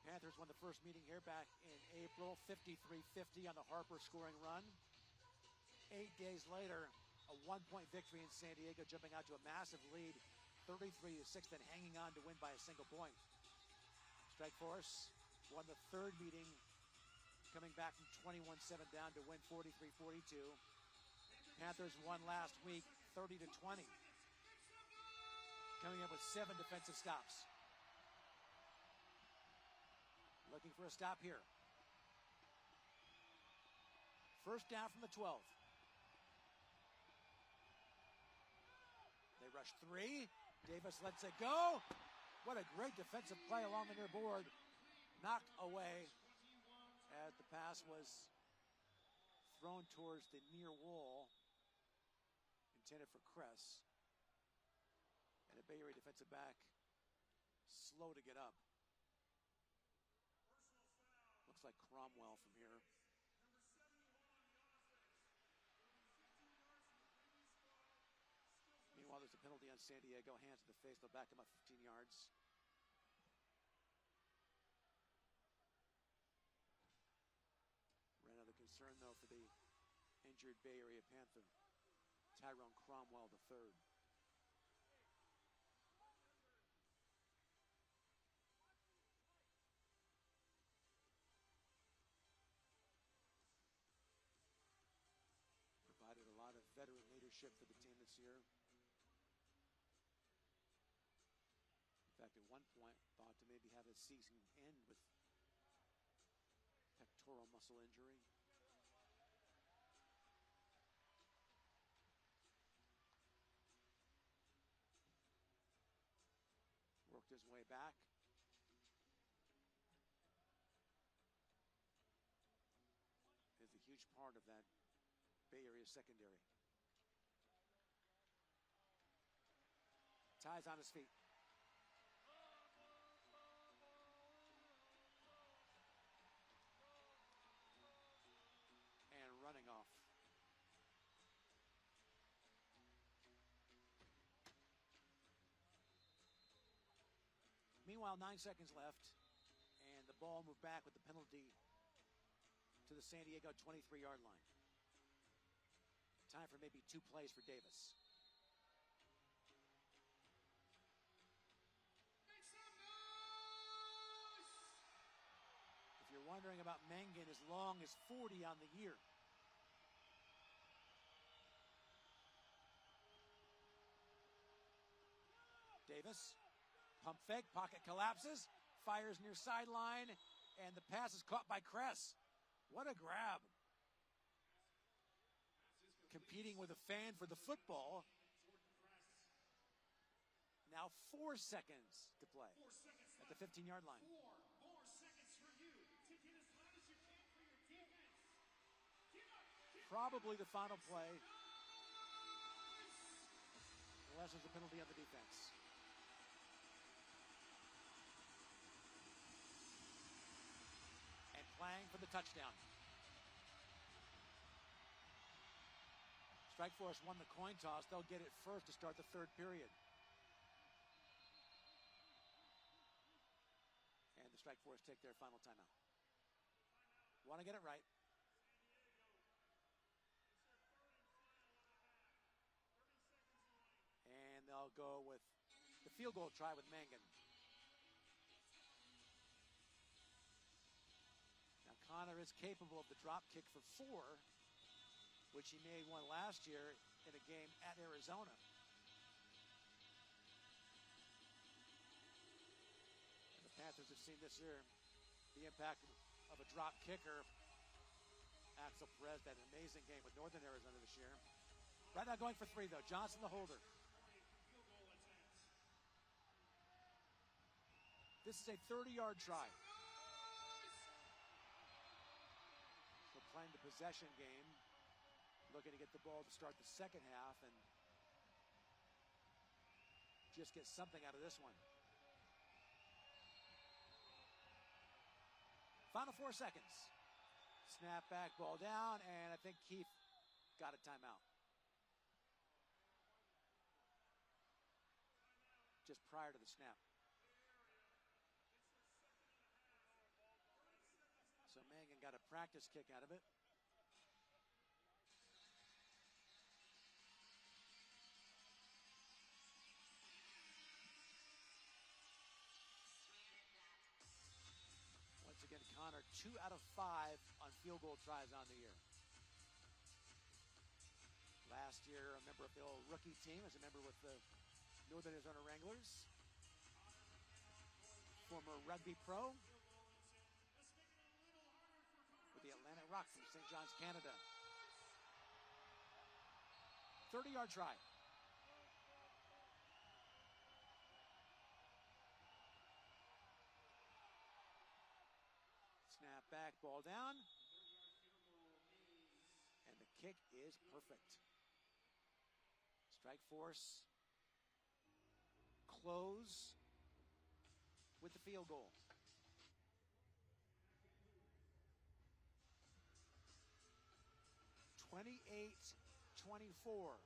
Panthers won the first meeting here back in April, 53-50 on the Harper scoring run. 8 days later, a 1-point victory in San Diego, jumping out to a massive lead, 33-6, then hanging on to win by a single point. Strike Force won the 3rd meeting, coming back from 21-7 down to win 43-42. Panthers won last week, 30-20, coming up with 7 defensive stops. Looking for a stop here. First down from the 12. They rush 3. Davis lets it go. What a great defensive play along the near board. Knocked away as the pass was thrown towards the near wall, intended for Kress. And a Bay Area defensive back slow to get up. Looks like Cromwell from here. Meanwhile, there's a penalty on San Diego. Hands to the face. They'll back him up 15 yards. Ran out of concern, though, for the injured Bay Area Panther, Tyrone Cromwell III. Provided a lot of veteran leadership for the team this year. In fact, at one point, thought to maybe have his season end with pectoral muscle injury. Worked his way back. Is a huge part of that Bay Area secondary. Ty's on his feet. And running off. Meanwhile, 9 seconds left, and the ball moved back with the penalty to the San Diego 23-yard line. Time for maybe 2 plays for Davis. If you're wondering about Mangan, as long as 40 on the year. Davis, pump fake, pocket collapses, fires near sideline, and the pass is caught by Kress. What a grab. Competing with a fan for the football. Now 4 seconds to play at the 15-yard line. 4 more seconds for you to get as hot as you can for your defense. Probably the final play. Unless there's a penalty on the defense. And playing for the touchdown. Strike Force won the coin toss. They'll get it first to start the 3rd period. And the Strike Force take their final timeout. Want to get it right. And they'll go with the field goal try with Mangan. is capable of the drop kick for 4, which he made one last year in a game at Arizona. And the Panthers have seen this year the impact of a drop kicker. Axel Perez had an amazing game with Northern Arizona this year. Right now going for 3, though. Johnson, the holder. This is a 30-yard try. So playing the possession game, looking to get the ball to start the second half and just get something out of this one. Final 4 seconds. Snap back, ball down, and I think Keith got a timeout. Just prior to the snap. So Mangan got a practice kick out of it. Once again, Connor, 2 out of 5 on field goal tries on the year. Last year, a member of the old rookie team, as a member with the Northern Arizona Wranglers. Former rugby pro with the Atlantic Rock from St. John's, Canada. 30-yard try. Snap back, ball down. And the kick is perfect. Strike force. Close with the field goal. (28-24).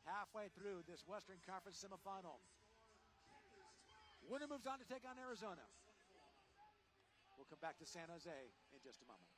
Halfway through this Western Conference semifinal. Winner moves on to take on Arizona. We'll come back to San Jose in just a moment.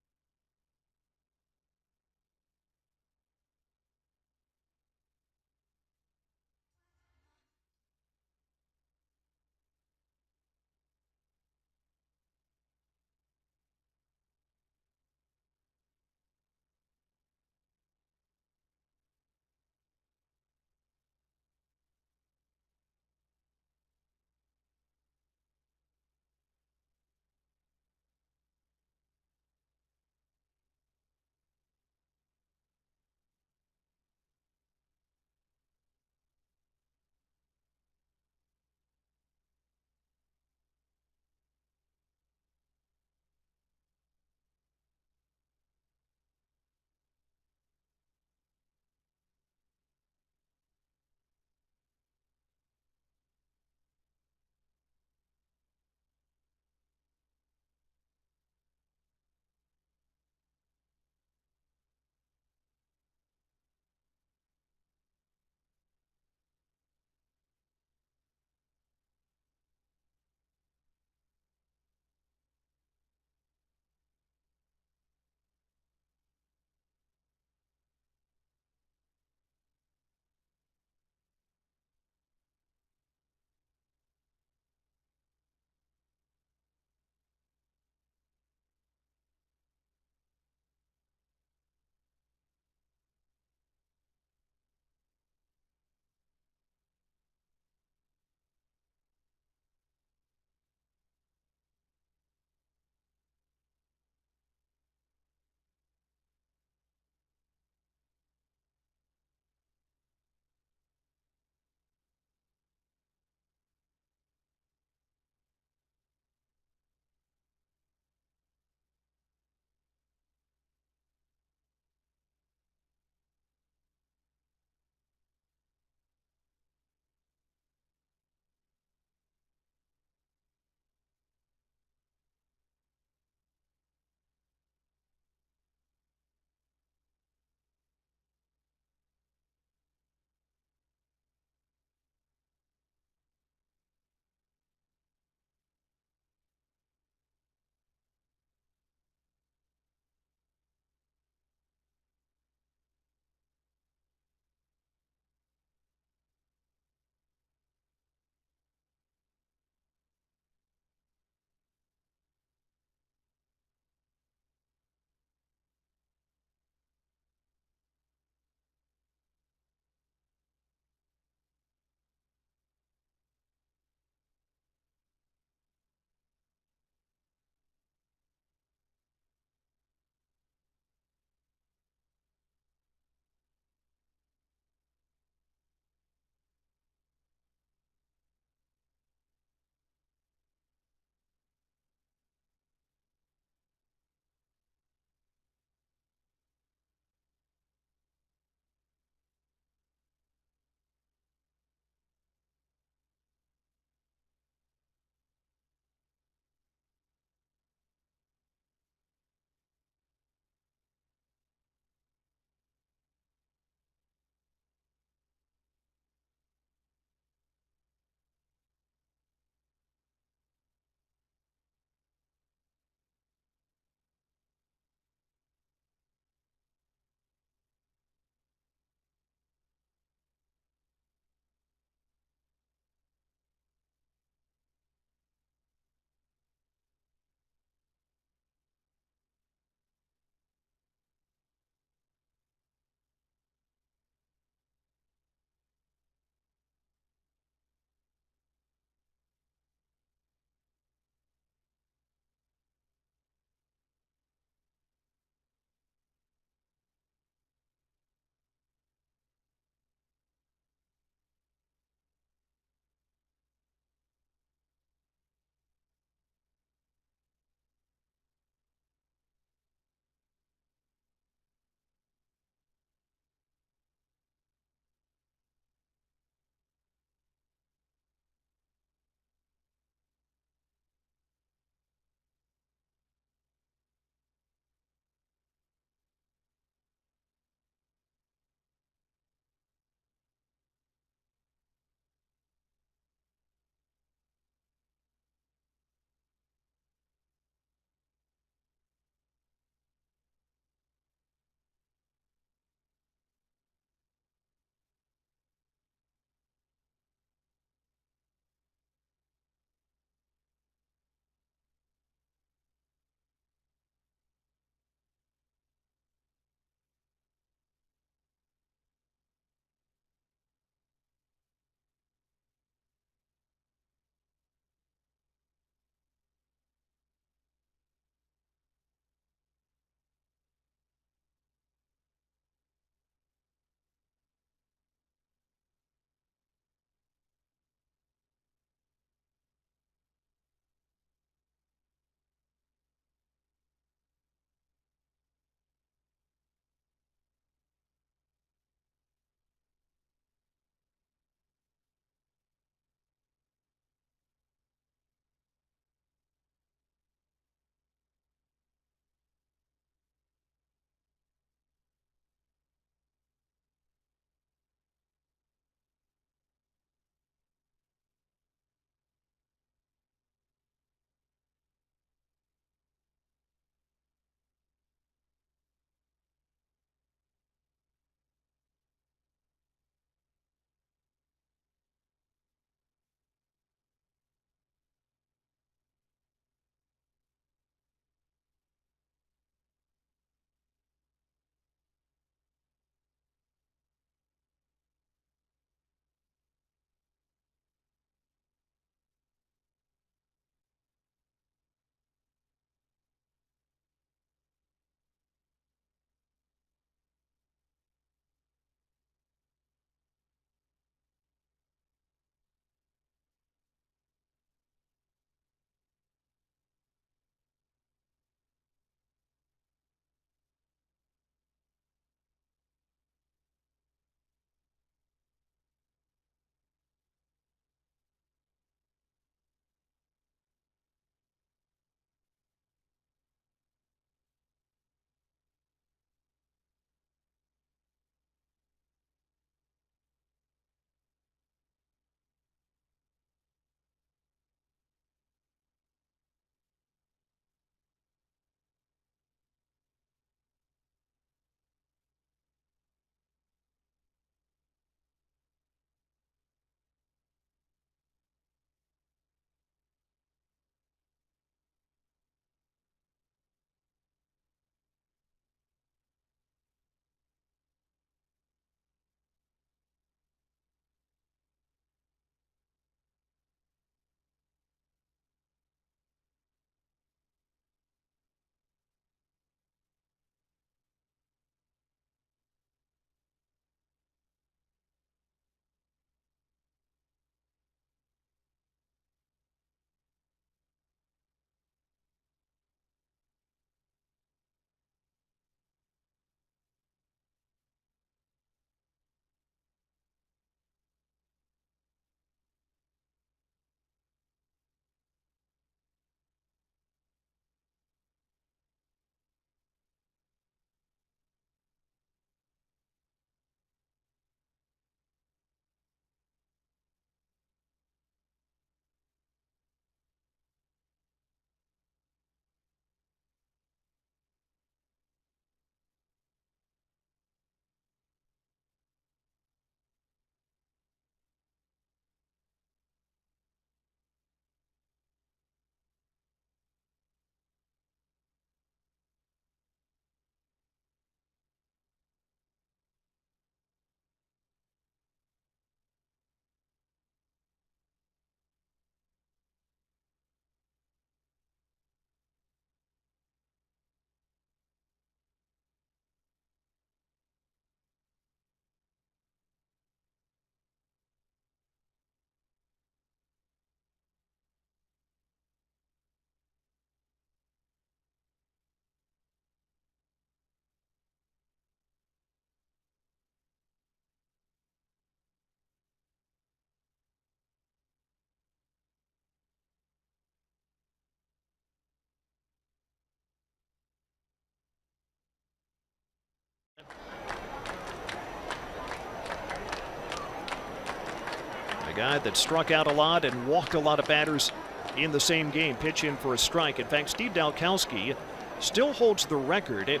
A guy that struck out a lot and walked a lot of batters in the same game. Pitch in for a strike. In fact, Steve Dalkowski still holds the record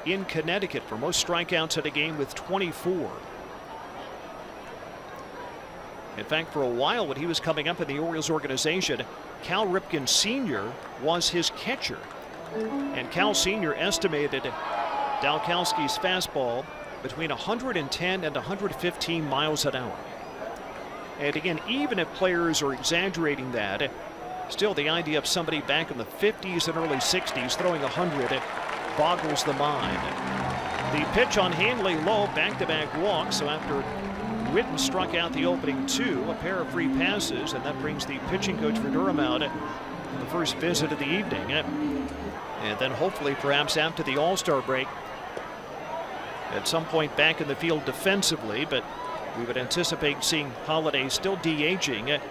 in Connecticut for most strikeouts at a game with 24. In fact, for a while when he was coming up in the Orioles organization, Cal Ripken Sr. was his catcher. And Cal Sr. estimated Dalkowski's fastball between 110 and 115 miles an hour. And again, even if players are exaggerating that, still the idea of somebody back in the 50s and early 60s throwing 100 boggles the mind. The pitch on Hanley low, back-to-back walks. So after Witten struck out the opening two, a pair of free passes, and that brings the pitching coach for Durham out for the first visit of the evening. And then hopefully perhaps after the All-Star break, at some point back in the field defensively, but we would anticipate seeing Holiday still DHing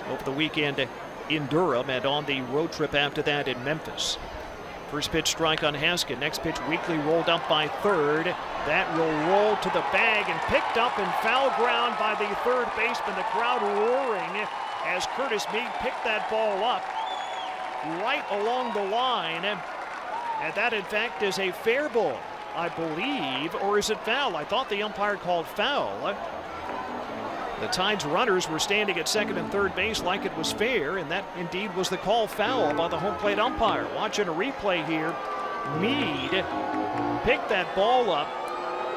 over the weekend in Durham and on the road trip after that in Memphis. First pitch strike on Haskett. Next pitch weakly rolled up by third. That will roll to the bag and picked up in foul ground by the third baseman. The crowd roaring as Curtis Meade picked that ball up right along the line. And that in fact is a fair ball, I believe, or is it foul? I thought the umpire called foul. The Tide's runners were standing at second and third base like it was fair, and that indeed was the call, foul by the home plate umpire. Watching a replay here, Meade picked that ball up,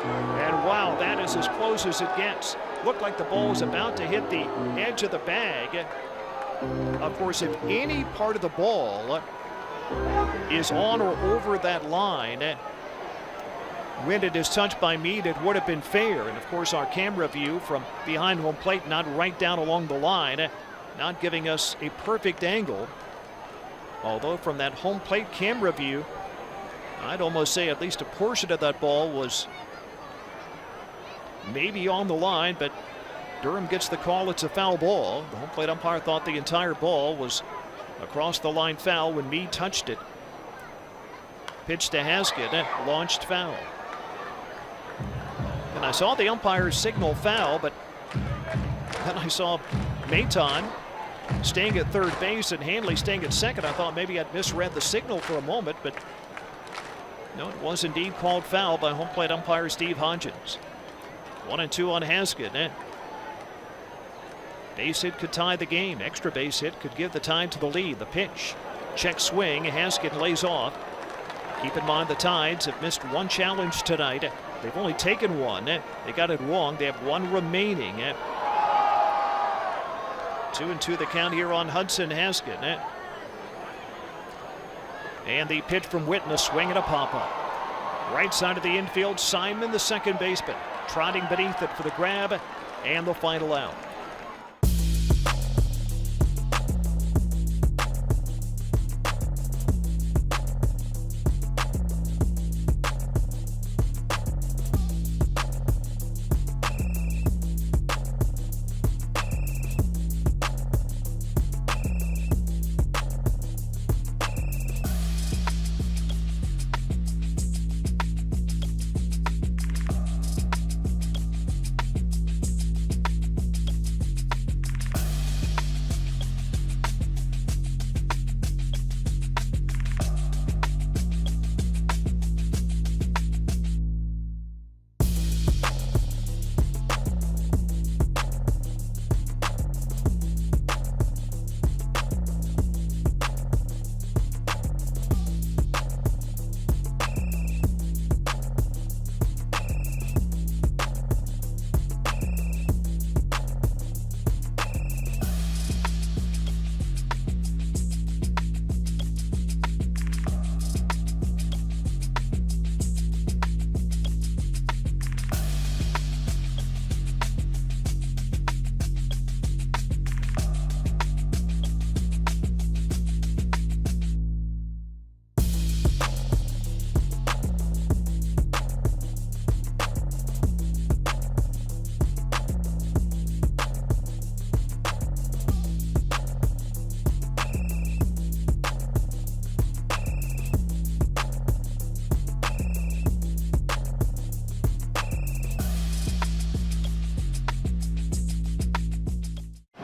and wow, that is as close as it gets. Looked like the ball was about to hit the edge of the bag. Of course, if any part of the ball is on or over that line, when it is touched by Meade, it would have been fair. And of course, our camera view from behind home plate, not right down along the line, not giving us a perfect angle. Although from that home plate camera view, I'd almost say at least a portion of that ball was maybe on the line, but Durham gets the call. It's a foul ball. The home plate umpire thought the entire ball was across the line foul when Meade touched it. Pitch to Haskett, launched foul. And I saw the umpire signal foul, but then I saw Maton staying at third base and Hanley staying at second. I thought maybe I'd misread the signal for a moment, but no, it was indeed called foul by home plate umpire Steve Hodgins. 1-2 on Haskett. Base hit could tie the game. Extra base hit could give the Tide to the lead. The pitch, check swing. Haskett lays off. Keep in mind the Tides have missed one challenge tonight. They've only taken one. They got it wrong. They have one remaining. 2-2 the count here on Hudson Haskett. And the pitch from Witten, a swing and a pop-up. Right side of the infield, Simon, the second baseman, trotting beneath it for the grab and the final out.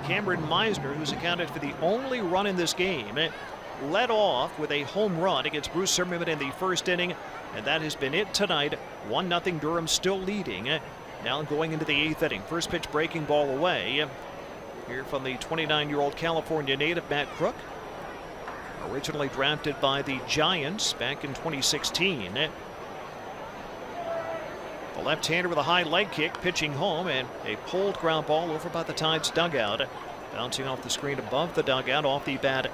Cameron Meisner, who's accounted for the only run in this game, led off with a home run against Bruce Zimmerman in the first inning, and that has been it tonight. 1-0 Durham still leading. Now going into the 8th inning. First pitch breaking ball away. Here from the 29-year-old California native Matt Crook. Originally drafted by the Giants back in 2016. The left-hander with a high leg kick, pitching home, and a pulled ground ball over by the Tide's dugout. Bouncing off the screen above the dugout, off the bat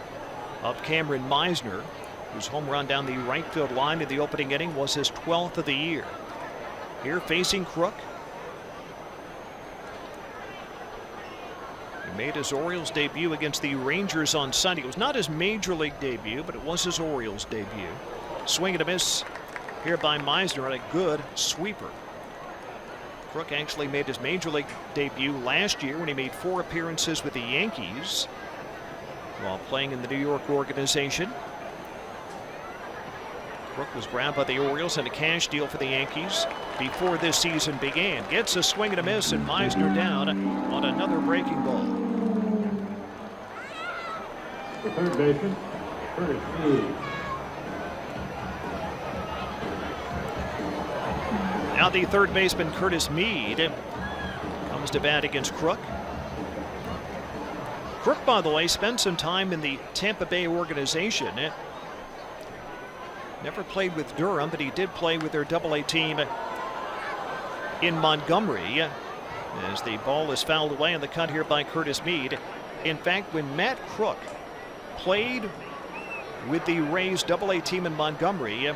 of Cameron Meisner, whose home run down the right field line in the opening inning was his 12th of the year. Here facing Crook. He made his Orioles debut against the Rangers on Sunday. It was not his major league debut, but it was his Orioles debut. Swing and a miss here by Meisner on a good sweeper. Crook actually made his major league debut last year when he made 4 appearances with the Yankees while playing in the New York organization. Crook was grabbed by the Orioles in a cash deal for the Yankees before this season began. Gets a swing and a miss, and Meisner down on another breaking ball. The third baseman, Curtis Mead. Now the third baseman, Curtis Mead, comes to bat against Crook. Crook, by the way, spent some time in the Tampa Bay organization. Never played with Durham, but he did play with their AA team in Montgomery. As the ball is fouled away on the cut here by Curtis Mead. In fact, when Matt Crook played with the Rays AA team in Montgomery,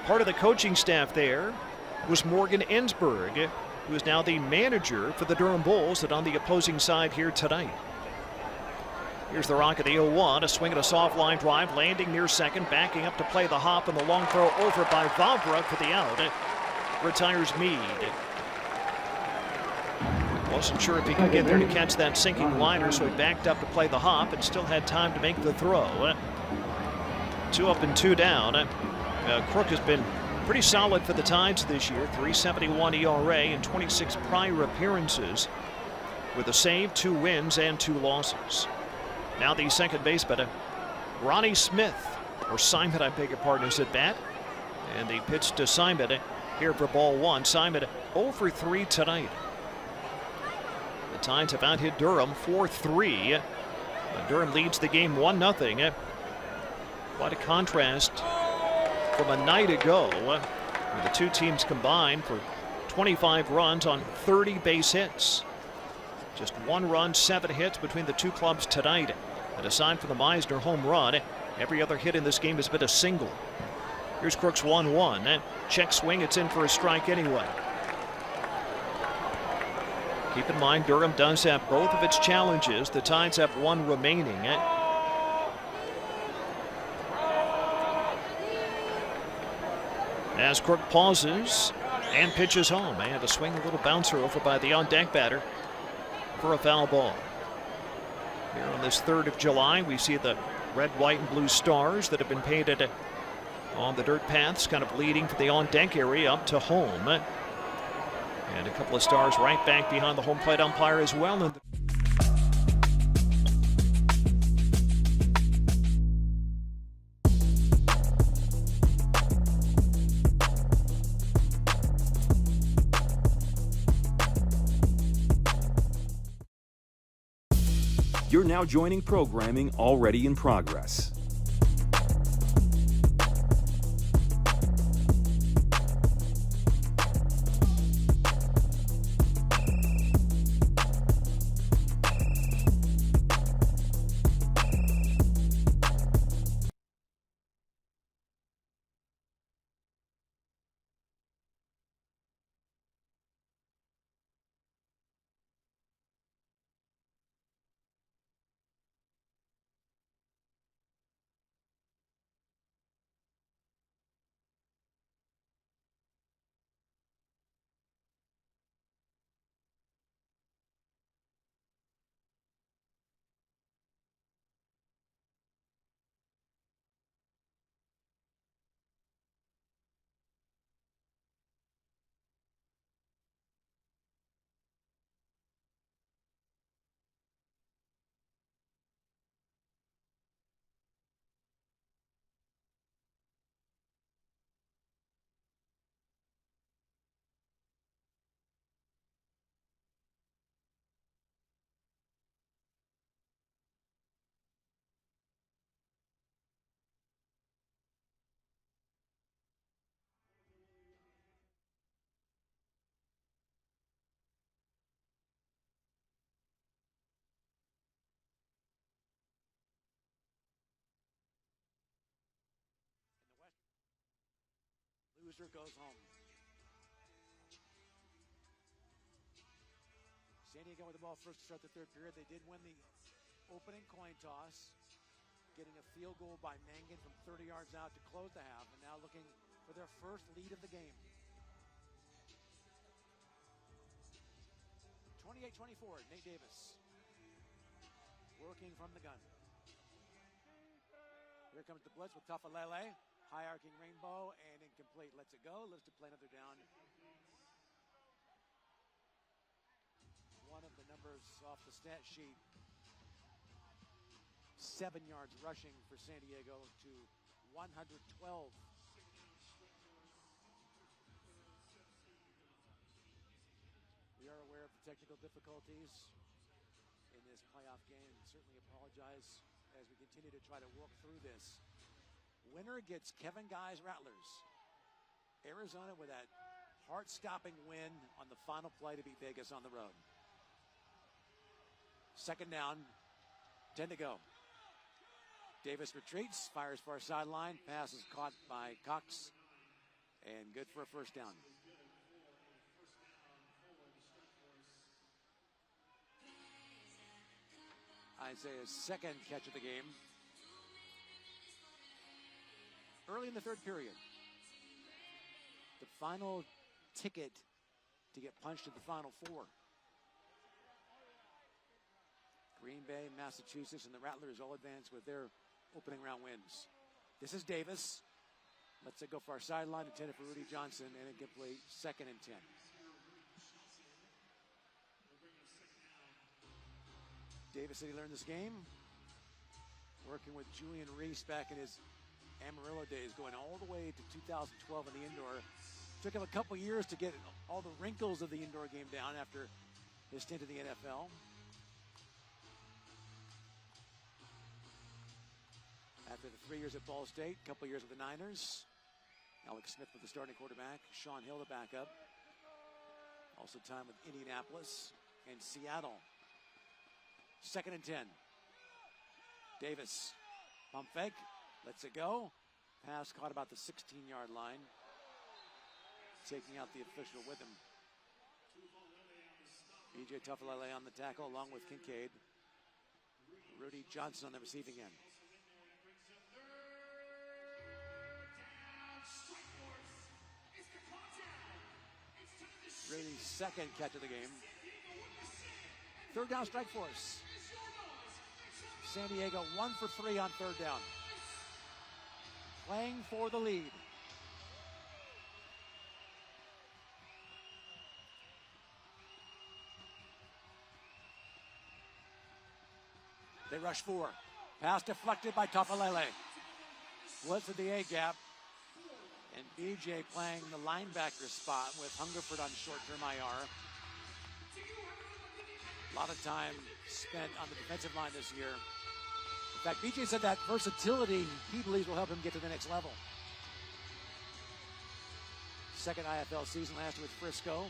part of the coaching staff there was Morgan Ensberg, who is now the manager for the Durham Bulls, and on the opposing side here tonight. Here's the rock of the 0-1, a swing and a soft line drive, landing near second, backing up to play the hop, and the long throw over by Vavra for the out. Retires Mead. Wasn't sure if he could get there to catch that sinking liner, so he backed up to play the hop and still had time to make the throw. 2 up and 2 down. Crook has been pretty solid for the Tides this year. 3.71 ERA in 26 prior appearances with a save, 2 wins, and 2 losses. Now the second baseman, Ronnie Smith, or Simon, I beg your pardon, is at bat. And the pitch to Simon here for ball 1. Simon 0 for 3 tonight. The Tides have out-hit Durham 4-3. Durham leads the game 1-0. Quite a contrast from a night ago, where the two teams combined for 25 runs on 30 base hits. Just 1 run, 7 hits between the two clubs tonight. And aside from the Meisner home run, every other hit in this game has been a single. Here's Crook's 1-1. Check swing, it's in for a strike anyway. Keep in mind, Durham does have both of its challenges. The Tides have 1 remaining. As Crook pauses and pitches home, and a swing, a little bouncer over by the on-deck batter for a foul ball. Here on this 3rd of July, we see the red, white, and blue stars that have been painted on the dirt paths, kind of leading from the on-deck area up to home. And a couple of stars right back behind the home plate umpire as well. You're now joining programming already in progress. loser goes home. San Diego with the ball first to start the third period. They did win the opening coin toss, getting a field goal by Mangan from 30 yards out to close the half, and now looking for their first lead of the game. 28-24, Nate Davis working from the gun. Here comes the blitz with Tafalele. High arcing rainbow and incomplete. Lets it go. Lives to play another down. One of the numbers off the stat sheet. 7 yards rushing for San Diego to 112. We are aware of the technical difficulties in this playoff game and certainly apologize as we continue to try to work through this. Winner gets Kevin Guy's Rattlers. Arizona with that heart-stopping win on the final play to beat Vegas on the road. Second down, 10 to go. Davis retreats, fires far sideline. Pass is caught by Cox, and good for a first down. Isaiah's second catch of the game. Early in the third period. The final ticket to get punched at the Final Four. Green Bay, Massachusetts, and the Rattlers all advance with their opening round wins. This is Davis. Lets it go far sideline, intended for Rudy Johnson, and incomplete, 2nd and 10. Davis said he learned this game working with Julian Reese back in his Amarillo days, going all the way to 2012 in the indoor. Took him a couple years to get all the wrinkles of the indoor game down after his stint in the NFL. After the 3 years at Ball State, a couple years with the Niners. Alex Smith with the starting quarterback, Sean Hill the backup. Also time with Indianapolis and Seattle. 2nd and 10. Davis, pump fake, lets it go. Pass caught about the 16-yard line. Taking out the official with him. B.J. Tuffelele on the tackle along with Kincaid. Rudy Johnson on the receiving end. Rudy's second catch of the game. Third down, strike force. San Diego 1 for 3 on third down. Playing for the lead. They rush 4. Pass deflected by Tafalele. Blitz at the A-gap. And BJ playing the linebacker spot with Hungerford on short-term IR. A lot of time spent on the defensive line this year. In fact, BJ said that versatility he believes will help him get to the next level. Second IFL season last year with Frisco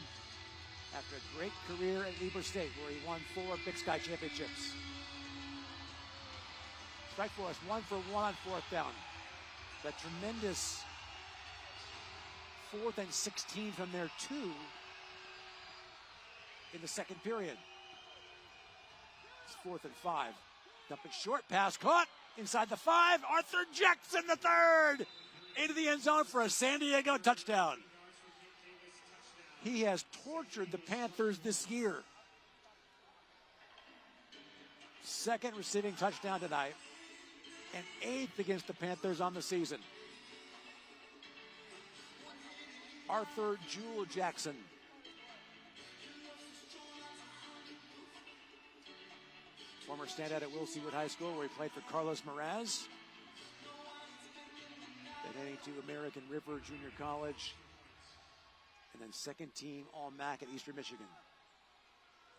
after a great career at Weber State where he won 4 Big Sky championships. Strike force, 1 for 1 on fourth down. That tremendous 4th and 16 from their 2 in the second period. It's 4th and 5. Dumping short, pass caught inside the 5. Arthur Jackson the third into the end zone for a San Diego touchdown. He has tortured the Panthers this year. Second receiving touchdown tonight and 8th against the Panthers on the season. Arthur Jewel Jackson. Former standout at Will Seward High School where he played for Carlos Meraz. Then heading to American River Junior College. And then second team All-MAC at Eastern Michigan.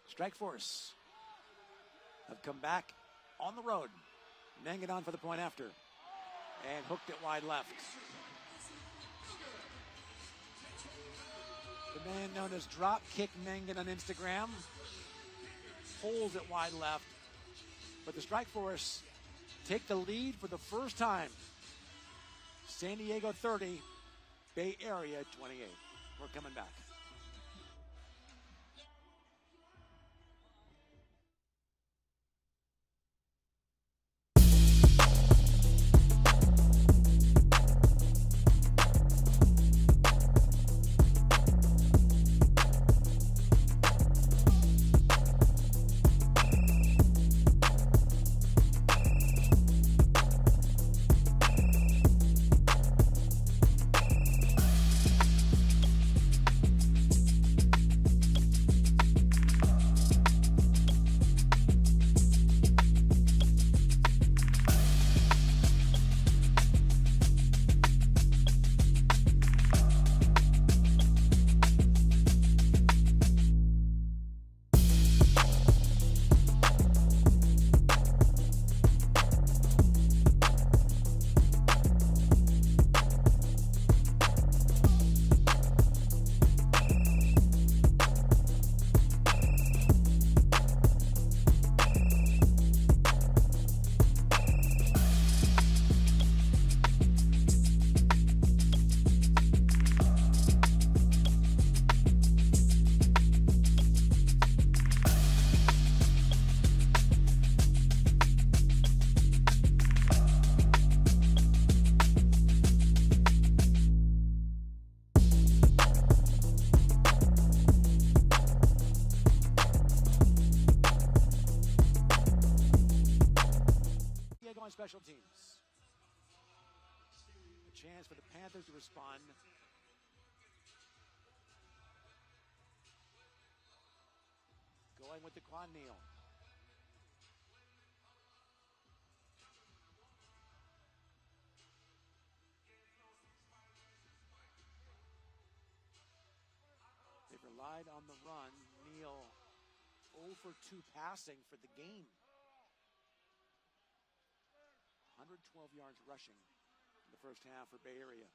Strike force have come back on the road. Mangan on for the point after. And hooked it wide left. The man known as Dropkick Mangan on Instagram holds it wide left. But the strike force take the lead for the first time. San Diego 30, Bay Area 28. We're coming back. On special teams. A chance for the Panthers to respond. Going with Daquan Neal. They've relied on the run. Neal 0 for 2 passing for the game. 112 yards rushing in the first half for Bay Area.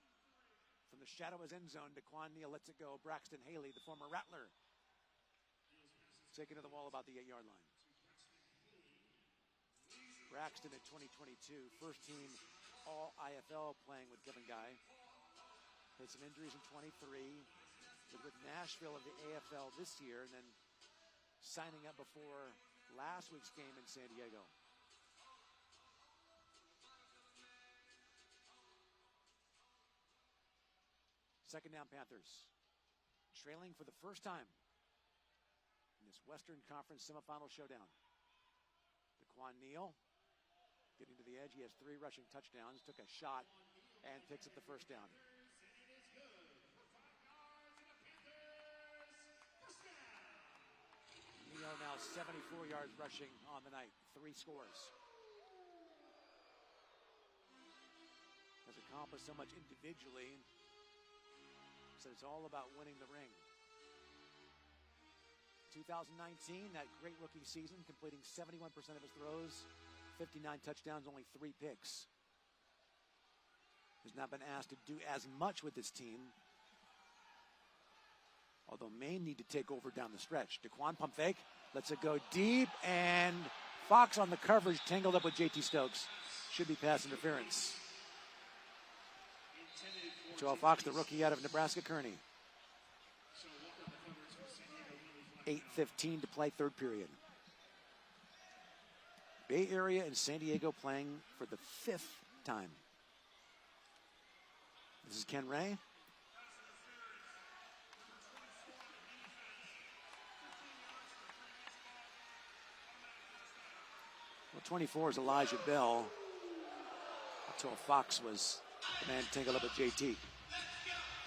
From the shadow of his end zone, Daquan Neal lets it go. Braxton Haley, the former Rattler, taking to the wall about the 8-yard line. Braxton at 2022, first team all IFL playing with Kevin Guy. Had some injuries in 23, with Nashville of the AFL this year, and then signing up before last week's game in San Diego. Second down, Panthers. Trailing for the first time in this Western Conference semifinal showdown. Daquan Neal getting to the edge. He has 3 rushing touchdowns. Took a shot and picks up the first down. Neal now 74 yards rushing on the night. 3 scores. Has accomplished so much individually. So it's all about winning the ring. 2019, that great rookie season, completing 71% of his throws, 59 touchdowns, only 3 picks. Has not been asked to do as much with this team, although may need to take over down the stretch. Daquan pump fake, lets it go deep, and Fox on the coverage, tangled up with JT Stokes. Should be pass interference. Joel Fox, the rookie out of Nebraska Kearney. 8:15 to play, third period. Bay Area and San Diego playing for the 5th time. This is Ken Ray. Well, 24 is Elijah Bell. Until Fox was the man tangled up with JT.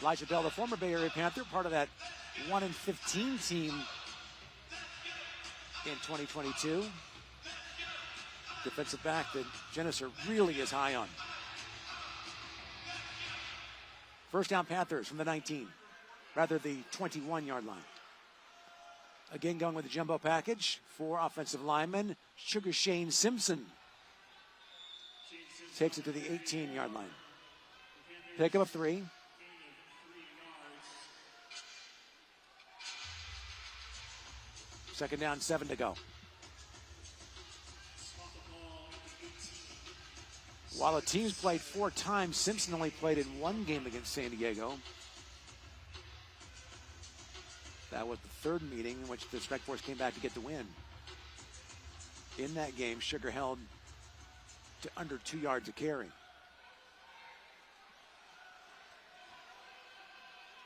Elijah Bell, the former Bay Area Panther, part of that 1-15 team in 2022. Defensive back that Geneser really is high on. First down, Panthers from the 19, rather the 21-yard line. Again going with the jumbo package. 4 offensive linemen. Sugar Shane Simpson takes it to the 18-yard line. Pick up 3. Second down, 7 to go. While the teams played 4 times, Simpson only played in 1 game against San Diego. That was the 3rd meeting in which the Strike Force came back to get the win. In that game, Sugar held to under 2 yards a carry.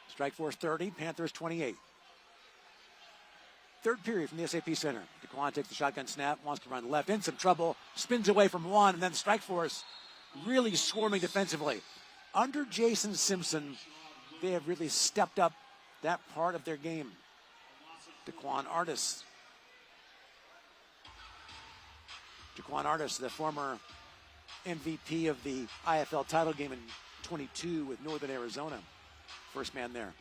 Strike Force 30, Panthers 28. 3rd period from the SAP Center. DeQuan takes the shotgun snap, wants to run left, in some trouble, spins away from one, and then Strike Force really swarming defensively. Under Jason Simpson, they have really stepped up that part of their game. DeQuan Artis. DeQuan Artis, the former MVP of the IFL title game in 22 with Northern Arizona. First man there.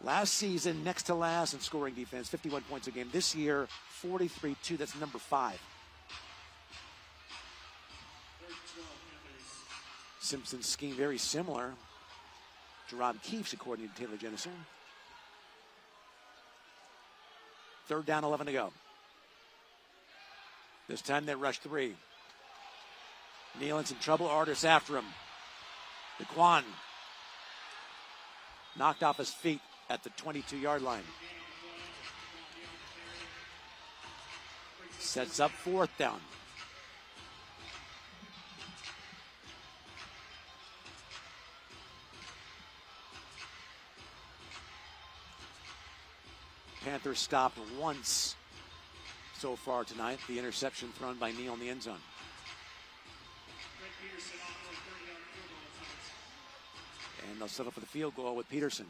Last season, next to last in scoring defense, 51 points a game. This year, 43-2. That's number 5. Simpson's scheme very similar to Rob Keefe's, according to Taylor Jennison. 3rd down, 11 to go. This time they rush 3. Nealon's in trouble. Artis after him. DeQuan knocked off his feet at the 22-yard line. Sets up 4th down. Panthers stopped once so far tonight. The interception thrown by Neal in the end zone. And they'll settle for the field goal with Peterson.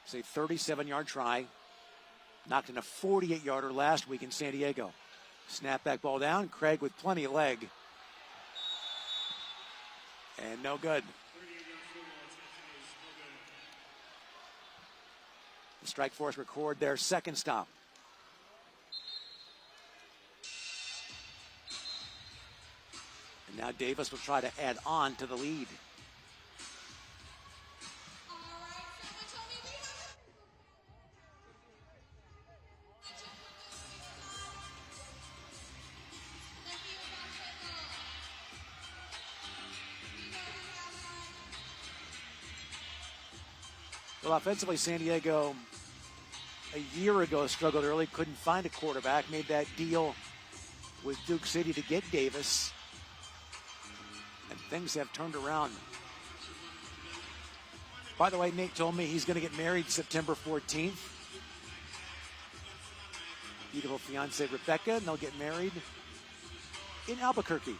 It's a 37-yard try. Knocked in a 48-yarder last week in San Diego. Snapback ball down. Craig with plenty of leg. And no good. The Strike Force record their 2nd stop. And now Davis will try to add on to the lead. Well, offensively, San Diego a year ago struggled early, couldn't find a quarterback, made that deal with Duke City to get Davis. And things have turned around. By the way, Nate told me he's going to get married September 14th. Beautiful fiance Rebecca, and they'll get married in Albuquerque.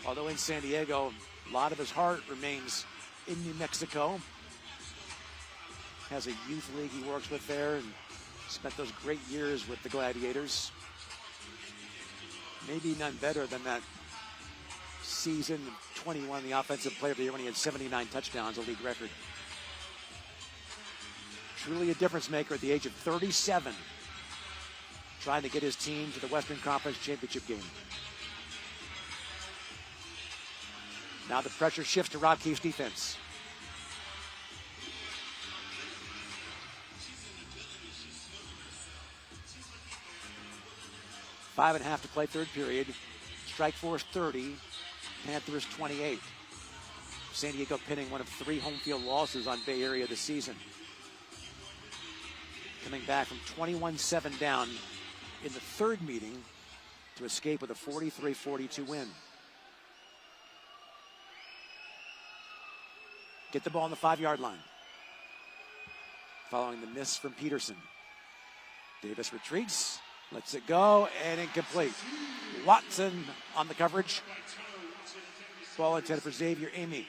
Although in San Diego, a lot of his heart remains in New Mexico. Has a youth league he works with there and spent those great years with the Gladiators. Maybe none better than that season 21, the offensive player of the year when he had 79 touchdowns, a league record. Truly a difference maker at the age of 37, trying to get his team to the Western Conference Championship game. Now the pressure shifts to Rob Keefe's defense. Five and a half to play, 3rd period. Strike Force 30, Panthers 28. San Diego pinning one of 3 home field losses on Bay Area this season. Coming back from 21-7 down in the 3rd meeting to escape with a 43-42 win. Get the ball on the 5-yard line. Following the miss from Peterson. Davis retreats, lets it go, and incomplete. Watson on the coverage. Ball intended for Xavier Amy.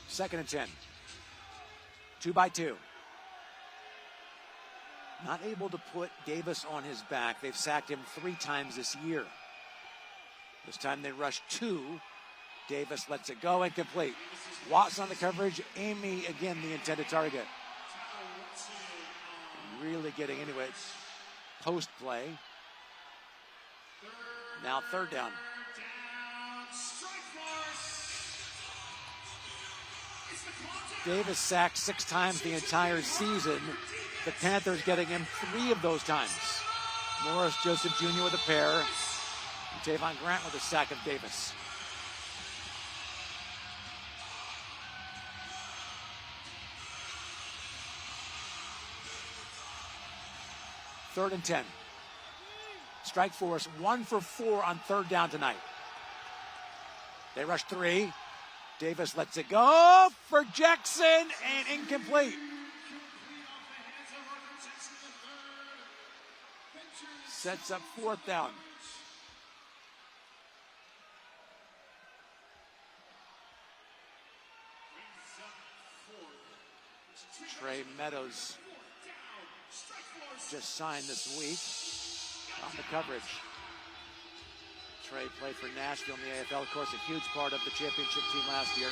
Second and 10. 2 by 2. Not able to put Davis on his back. They've sacked him 3 times this year. This time they rushed 2 Davis lets it go, incomplete. Watson on the coverage. Amy, again, the intended target. Really getting into it. Post play. Now third down. Davis sacked 6 times the entire season. The Panthers getting him 3 of those times. Morris Joseph Jr. with a pair. And Tavon Grant with a sack of Davis. Third and 10. Strike force 1 for 4 on third down tonight. They rush 3. Davis lets it go for Jackson and incomplete. Sets up fourth down. Trey Meadows just signed this week on the coverage. Trey played for Nashville in the IFL, of course, a huge part of the championship team last year.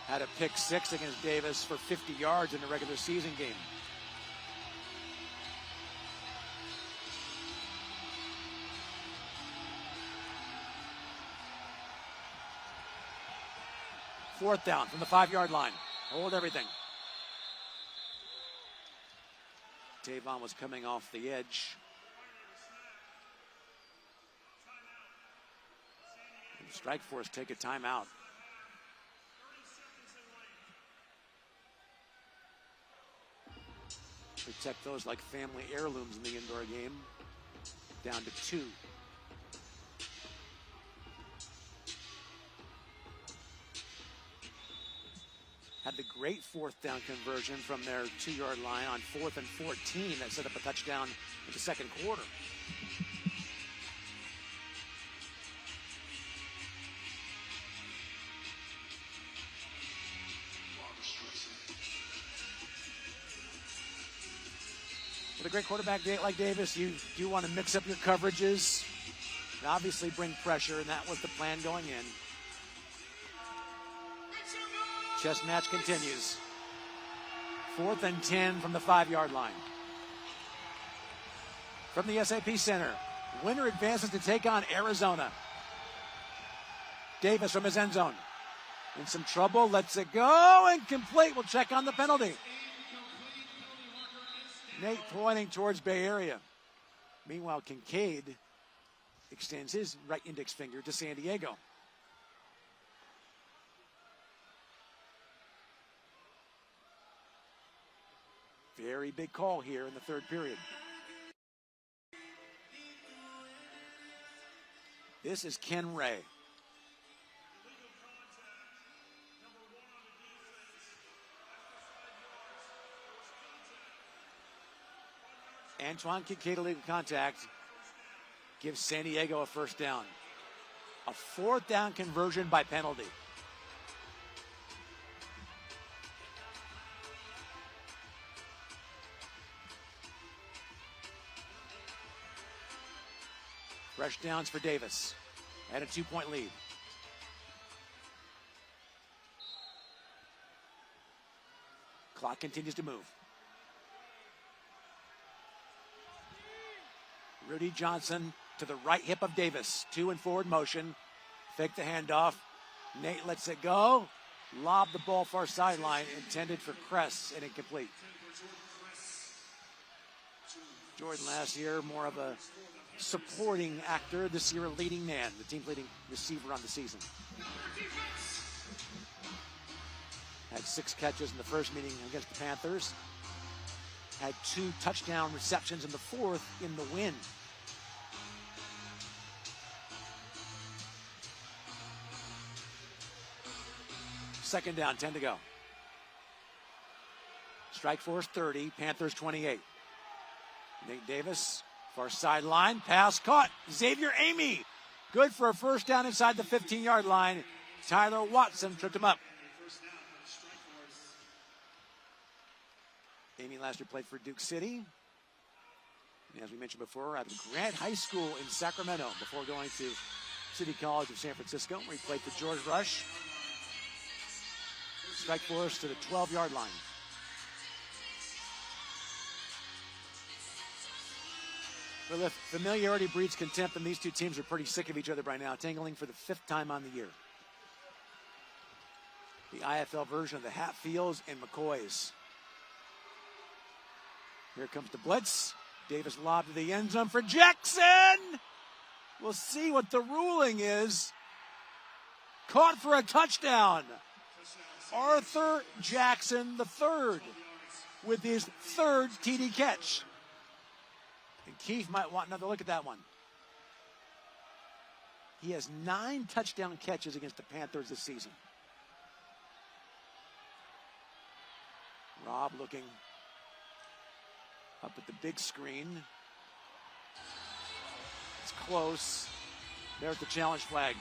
Had a pick 6 against Davis for 50 yards in a regular season game. Fourth down from the 5-yard line. Hold everything. Tavon was coming off the edge. And strike force take a timeout. Protect those like family heirlooms in the indoor game. Down to 2. Had the great fourth down conversion from their 2-yard line on 4th and 14 that set up a touchdown in the second quarter. With a great quarterback like Davis, you do want to mix up your coverages and obviously bring pressure, and that was the plan going in. Chess match continues. 4th and 10 from the 5-yard line. From the SAP Center, winner advances to take on Arizona. Davis from his end zone. In some trouble, lets it go, incomplete. We'll check on the penalty. Nate pointing towards Bay Area. Meanwhile, Kincaid extends his right index finger to San Diego. Very big call here in the third period. This is Ken Ray. Antoine Kincaid illegal contact gives San Diego a first down. A 4th down conversion by penalty. Fresh downs for Davis and a 2-point lead. Clock continues to move. Rudy Johnson to the right hip of Davis. 2 and forward motion. Fake the handoff. Nate lets it go. Lob the ball far sideline. Intended for Kress and incomplete. Jordan last year more of a supporting actor. This year a leading man. The team's leading receiver on the season. Had 6 catches in the first meeting against the Panthers. Had 2 touchdown receptions in the 4th in the win. Second down, 10 to go. Strike force 30, Panthers 28. Nate Davis, far sideline, pass caught. Xavier Amy, good for a first down inside the 15-yard line. Tyler Watson tripped him up. Amy last year played for Duke City. As we mentioned before, at Grant High School in Sacramento before going to City College of San Francisco, where he played for George Rush. Strike force to the 12-yard line. Well, if familiarity breeds contempt, and these two teams are pretty sick of each other by now, tangling for the 5th time on the year. The IFL version of the Hatfields and McCoys. Here comes the blitz. Davis lob to the end zone for Jackson. We'll see what the ruling is. Caught for a touchdown. Arthur Jackson III with his 3rd TD catch. And Keith might want another look at that one. He has 9 touchdown catches against the Panthers this season. Rob looking up at the big screen. It's close. There's the challenge flag.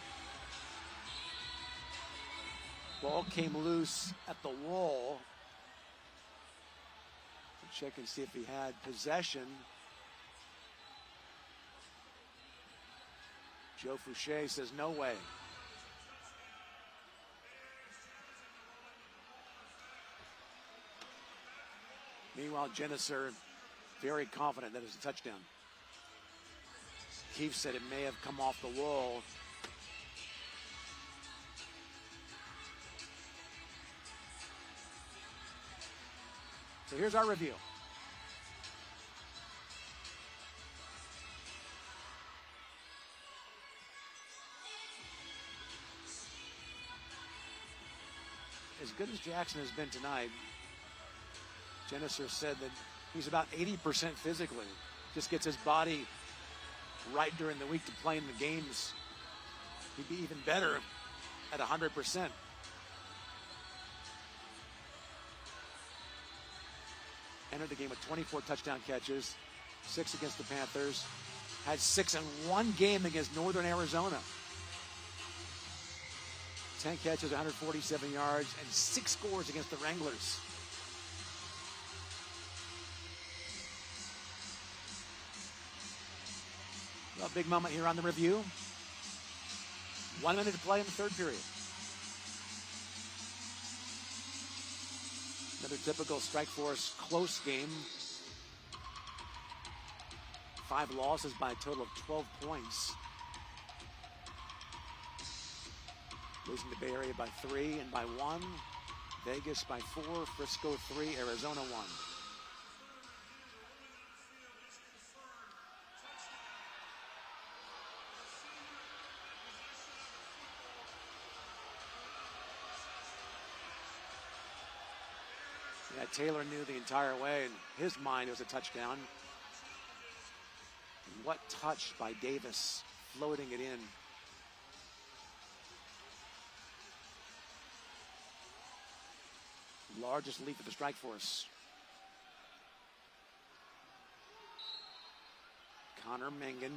Ball came loose at the wall. We'll check and see if he had possession. Joe Fouché says no way. Meanwhile, Geneser very confident that it's a touchdown. Keefe said it may have come off the wall. So here's our review. As good as Jackson has been tonight, Geneser said that he's about 80% physically. Just gets his body right during the week to play in the games. He'd be even better at 100%. Entered the game with 24 touchdown catches, 6 against the Panthers. Had 6 in one game against Northern Arizona. 10 catches, 147 yards, and 6 scores against the Wranglers. A big moment here on the review. 1 minute to play in the 3rd period. Another typical Strike Force close game. 5 losses by a total of 12 points. Losing to Bay Area by 3 and by 1. Vegas by 4, Frisco 3, Arizona 1. Yeah, Taylor knew the entire way. In his mind, it was a touchdown. And what touch by Davis, floating it in. Largest leap of the Strike Force. Connor Mengen.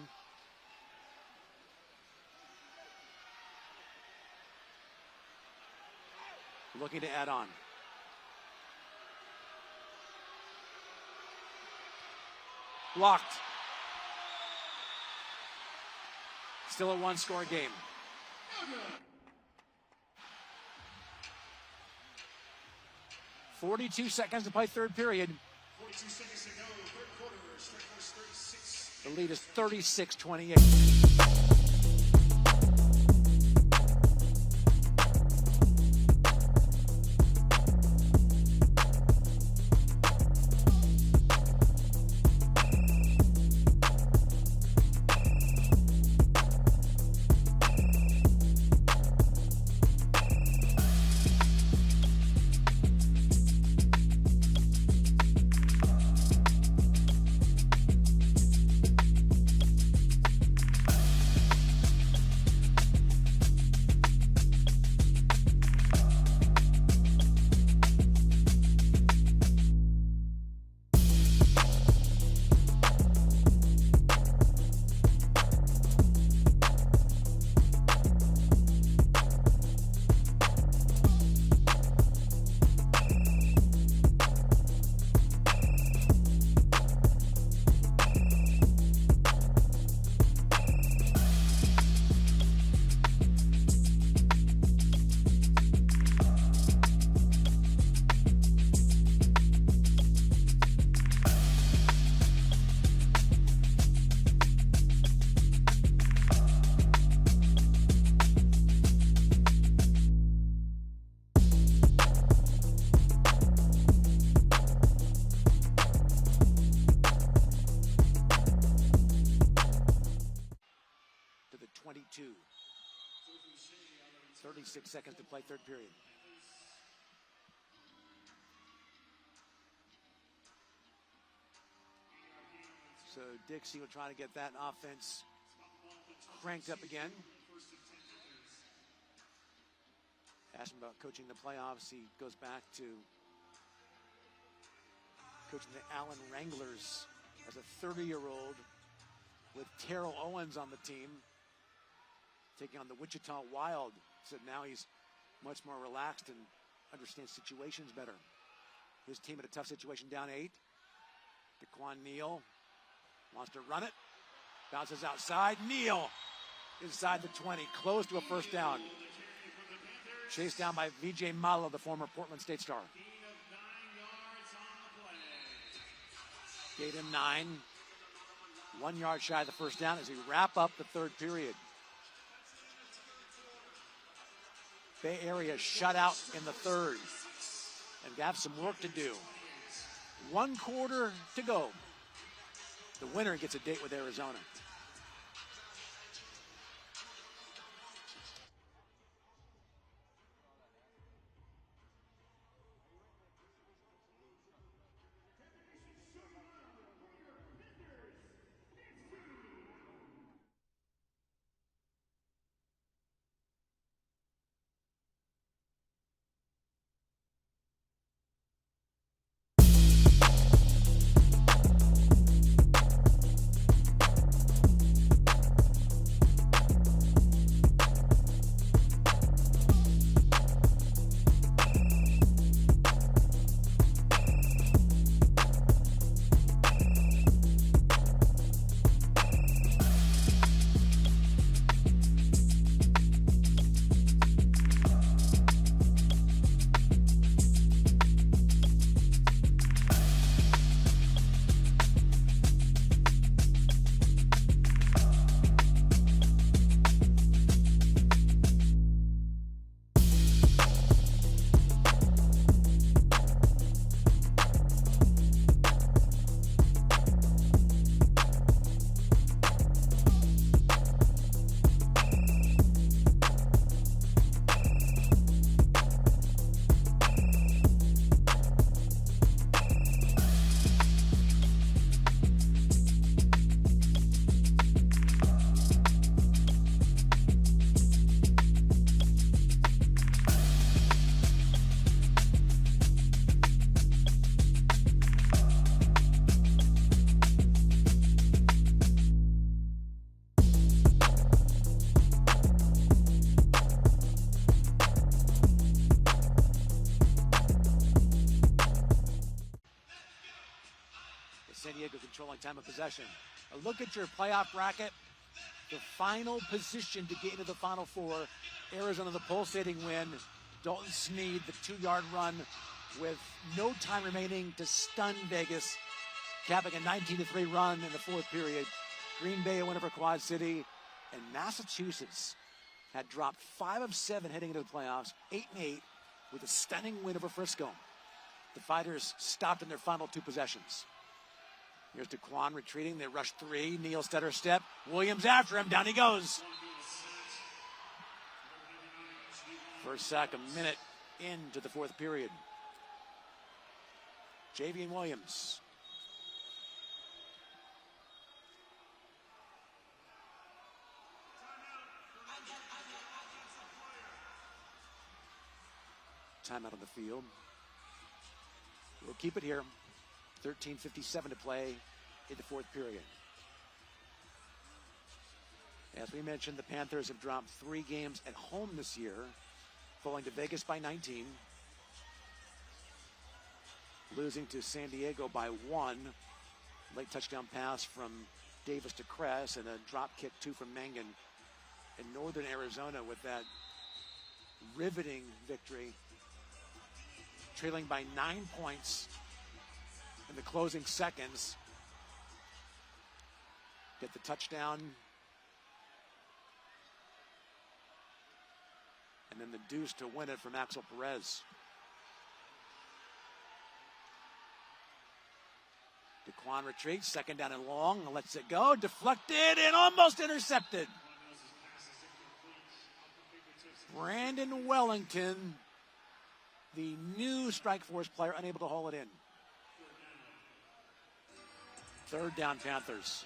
Looking to add on. Blocked. Still a 1-score game. 42 seconds to play 3rd period. 42 seconds to go, 3rd quarter, Strike Force 36. The lead is 36-28. 8 seconds to play third period. So Dixie will try to get that offense cranked up again. Asked him about coaching the playoffs. He goes back to coaching the Allen Wranglers as a 30-year-old with Terrell Owens on the team, taking on the Wichita Wild. So now he's much more relaxed and understands situations better. His team in a tough situation, down 8. DeQuan Neal wants to run it. Bounces outside. Neal inside the 20, close to a first down. Chased down by Vijay Malla, the former Portland State star. Gave him 9. 1 yard shy of the first down as we wrap up the third period. Bay Area shut out in the third and have some work to do. 1 quarter to go. The winner gets a date with Arizona. San Diego controlling time of possession. A look at your playoff bracket. The final position to get into the Final Four. Arizona, the pulsating win. Dalton Sneed, the 2-yard run with no time remaining to stun Vegas, capping a 19-3 run in the fourth period. Green Bay a winner for Quad City. And Massachusetts had dropped 5 of 7 heading into the playoffs, 8-8, with a stunning win over Frisco. The Fighters stopped in their final 2 possessions. Here's DeQuan retreating. They rush 3. Neal stutter step. Williams after him. Down he goes. First sack a minute into the fourth period. Javian Williams. Timeout on the field. We'll keep it here. 13:57 to play in the fourth period. As we mentioned, the Panthers have dropped 3 games at home this year, falling to Vegas by 19, losing to San Diego by 1. Late touchdown pass from Davis to Kress and a drop kick 2 from Mangan. In Northern Arizona with that riveting victory, trailing by 9 points in the closing seconds. Get the touchdown. And then the deuce to win it from Axel Perez. DeQuan retreats, second down and long, lets it go, deflected and almost intercepted. Brandon Wellington, the new Strike Force player, unable to haul it in. Third down, Panthers.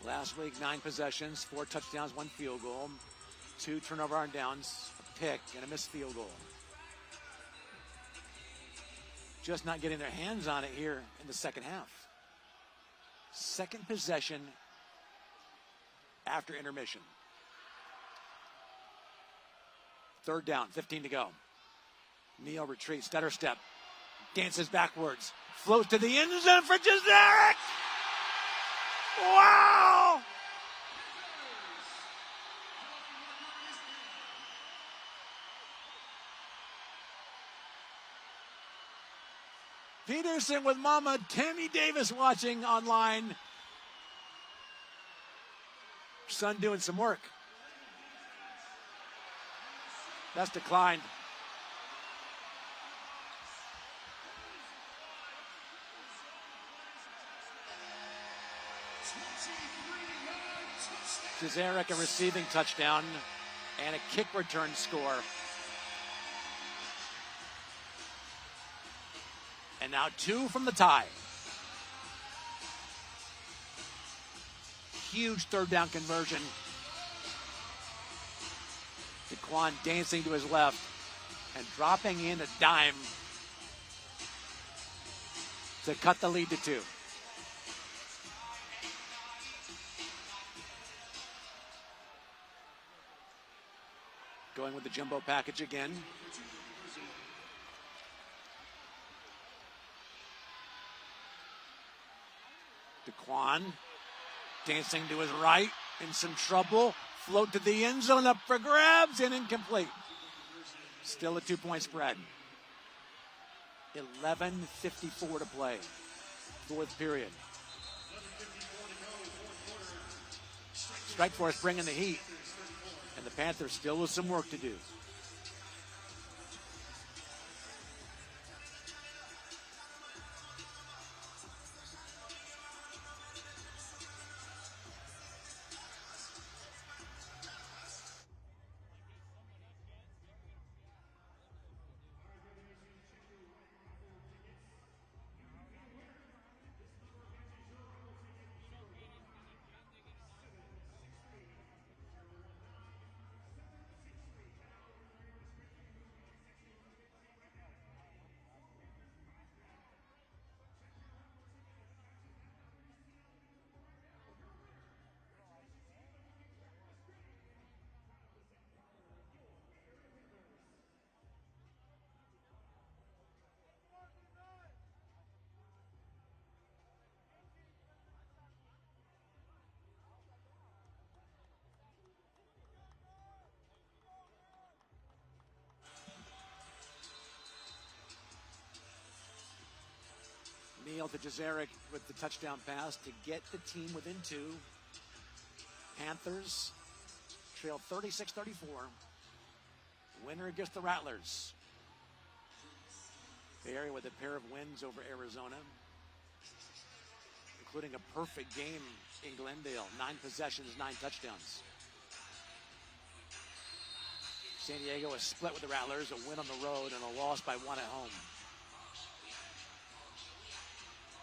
Last week, 9 possessions, 4 touchdowns, 1 field goal, 2 turnover on downs, a pick, and a missed field goal. Just not getting their hands on it here in the second half. Second possession after intermission. Third down, 15 to go. Neal retreats, stutter step, dances backwards, floats to the end zone for Jazaric. Wow! Peterson with Mama Tammy Davis watching online. Son doing some work. That's declined. Jazaric a receiving touchdown and a kick return score. And now 2 from the tie. Huge third down conversion. Daquan dancing to his left and dropping in a dime to cut the lead to 2. Going with the jumbo package again. Daquan dancing to his right, in some trouble. Float to the end zone, up for grabs, and incomplete. Still a 2-point spread. 11:54 to play. Fourth period. Strike Force bringing the heat. And the Panthers still with some work to do. Neal to Jazaric with the touchdown pass to get the team within 2. Panthers trail 36-34. Winner against the Rattlers. The area with a pair of wins over Arizona, including a perfect game in Glendale. 9 possessions, 9 touchdowns. San Diego a split with the Rattlers, a win on the road, and a loss by 1 at home.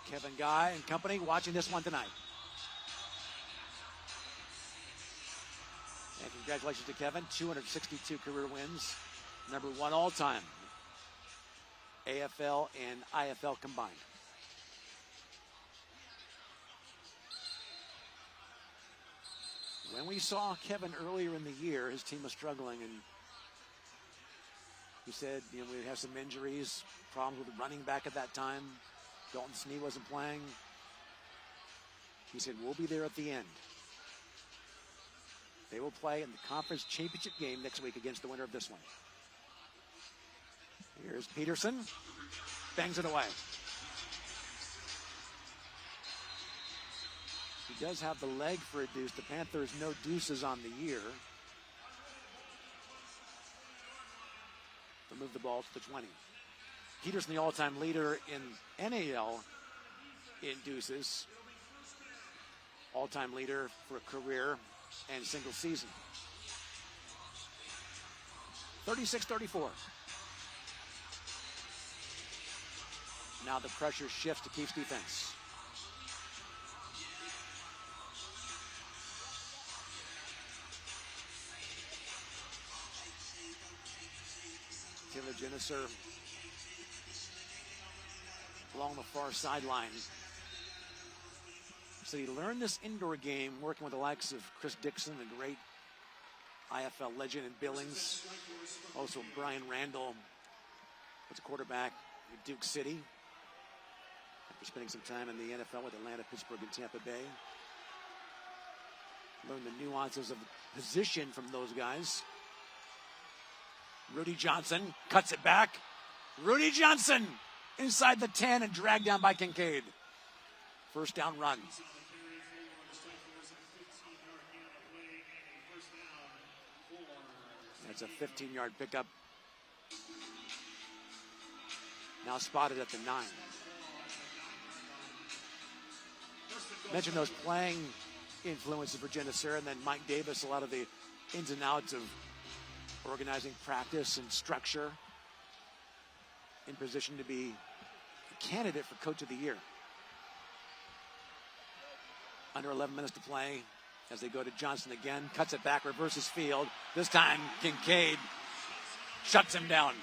Kevin Guy and company watching this one tonight. And congratulations to Kevin, 262 career wins, number 1 all-time, AFL and IFL combined. When we saw Kevin earlier in the year, his team was struggling, and he said, we'd have some injuries, problems with the running back at that time. Dalton Snee wasn't playing. He said, we'll be there at the end. They will play in the conference championship game next week against the winner of this one. Here's Peterson. Bangs it away. He does have the leg for a deuce. The Panthers, no deuces on the year. They'll move the ball to the 20. Peterson, the all-time leader in NAL in deuces. all-time leader for a career and single season. 36-34. Now the pressure shifts to Keith's defense. Taylor Genesser along the far sideline. So he learned this indoor game working with the likes of Chris Dixon, the great IFL legend in Billings. Also Brian Randall was a quarterback at Duke City after spending some time in the NFL with Atlanta, Pittsburgh, and Tampa Bay. Learned the nuances of position from those guys. Rudy Johnson cuts it back. Rudy Johnson inside the 10 and dragged down by Kincaid. First down run. That's a 15-yard pickup. Now spotted at the 9. Mentioned those playing influences for Genesser, and then Mike Davis, a lot of the ins and outs of organizing practice and structure, in position to be a candidate for Coach of the Year. Under 11 minutes to play as they go to Johnson again. Cuts it back, reverses field. This time, Kincaid shuts him down.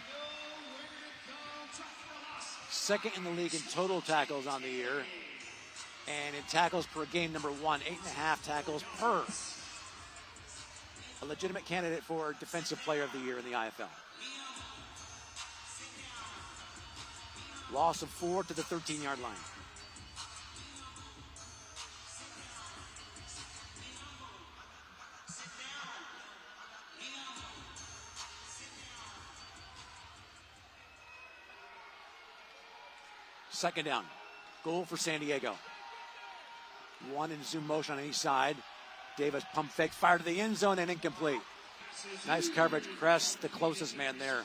Second in the league in total tackles on the year. And in tackles per game, number 1, 8.5 tackles per. A legitimate candidate for Defensive Player of the Year in the IFL. Loss of 4 to the 13-yard line. Second down. Goal for San Diego. One in zoom motion on each side. Davis pump fake, fire to the end zone and incomplete. Nice coverage. Kress, the closest man there.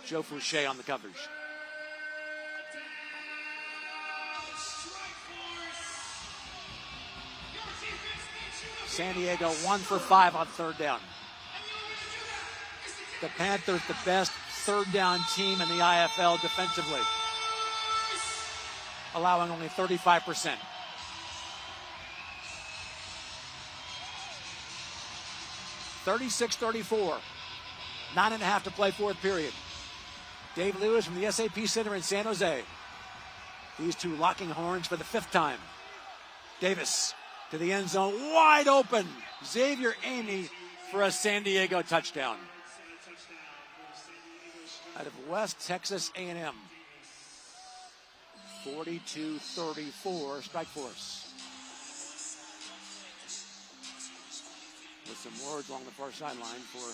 Joe Fouché on the coverage. San Diego 1 for 5 on third down. The Panthers, the best third down team in the IFL defensively, allowing only 35%. (36-34). 9.5 to play, fourth period. Dave Lewis from the SAP Center in San Jose. These two locking horns for the 5th time. Davis to the end zone, wide open. Xavier Amy for a San Diego touchdown. Out of West Texas A&M. 42-34 strike force. With some words along the far sideline for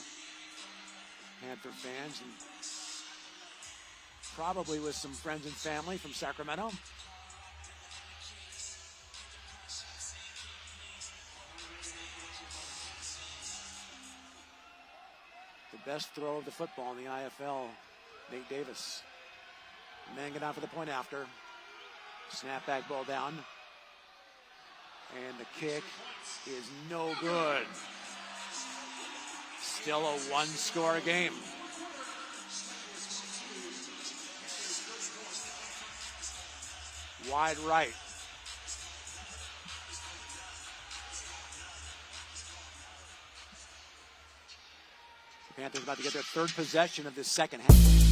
Panther fans, and probably with some friends and family from Sacramento. The best throw of the football in the IFL, Nate Davis. Man get out for the point after. Snap back, ball down. And the kick is no good. Still a one-score game. Wide right. The Panthers about to get their third possession of this second half.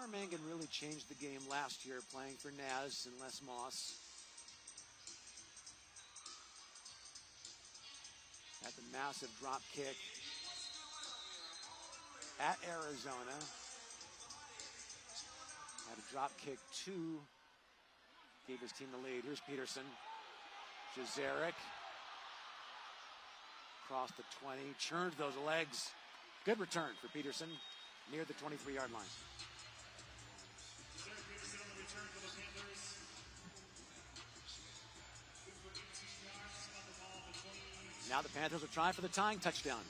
Conor Mangan really changed the game last year playing for Naz and Les Moss. Had the massive drop kick at Arizona. Had a drop kick too. Gave his team the lead. Here's Peterson. Jazaric. Across the 20. Churned those legs. Good return for Peterson near the 23-yard line. Peterson on the return for the Panthers. Good for 18 yards. Got the ball on the 20. Now the Panthers will try for the tying touchdown.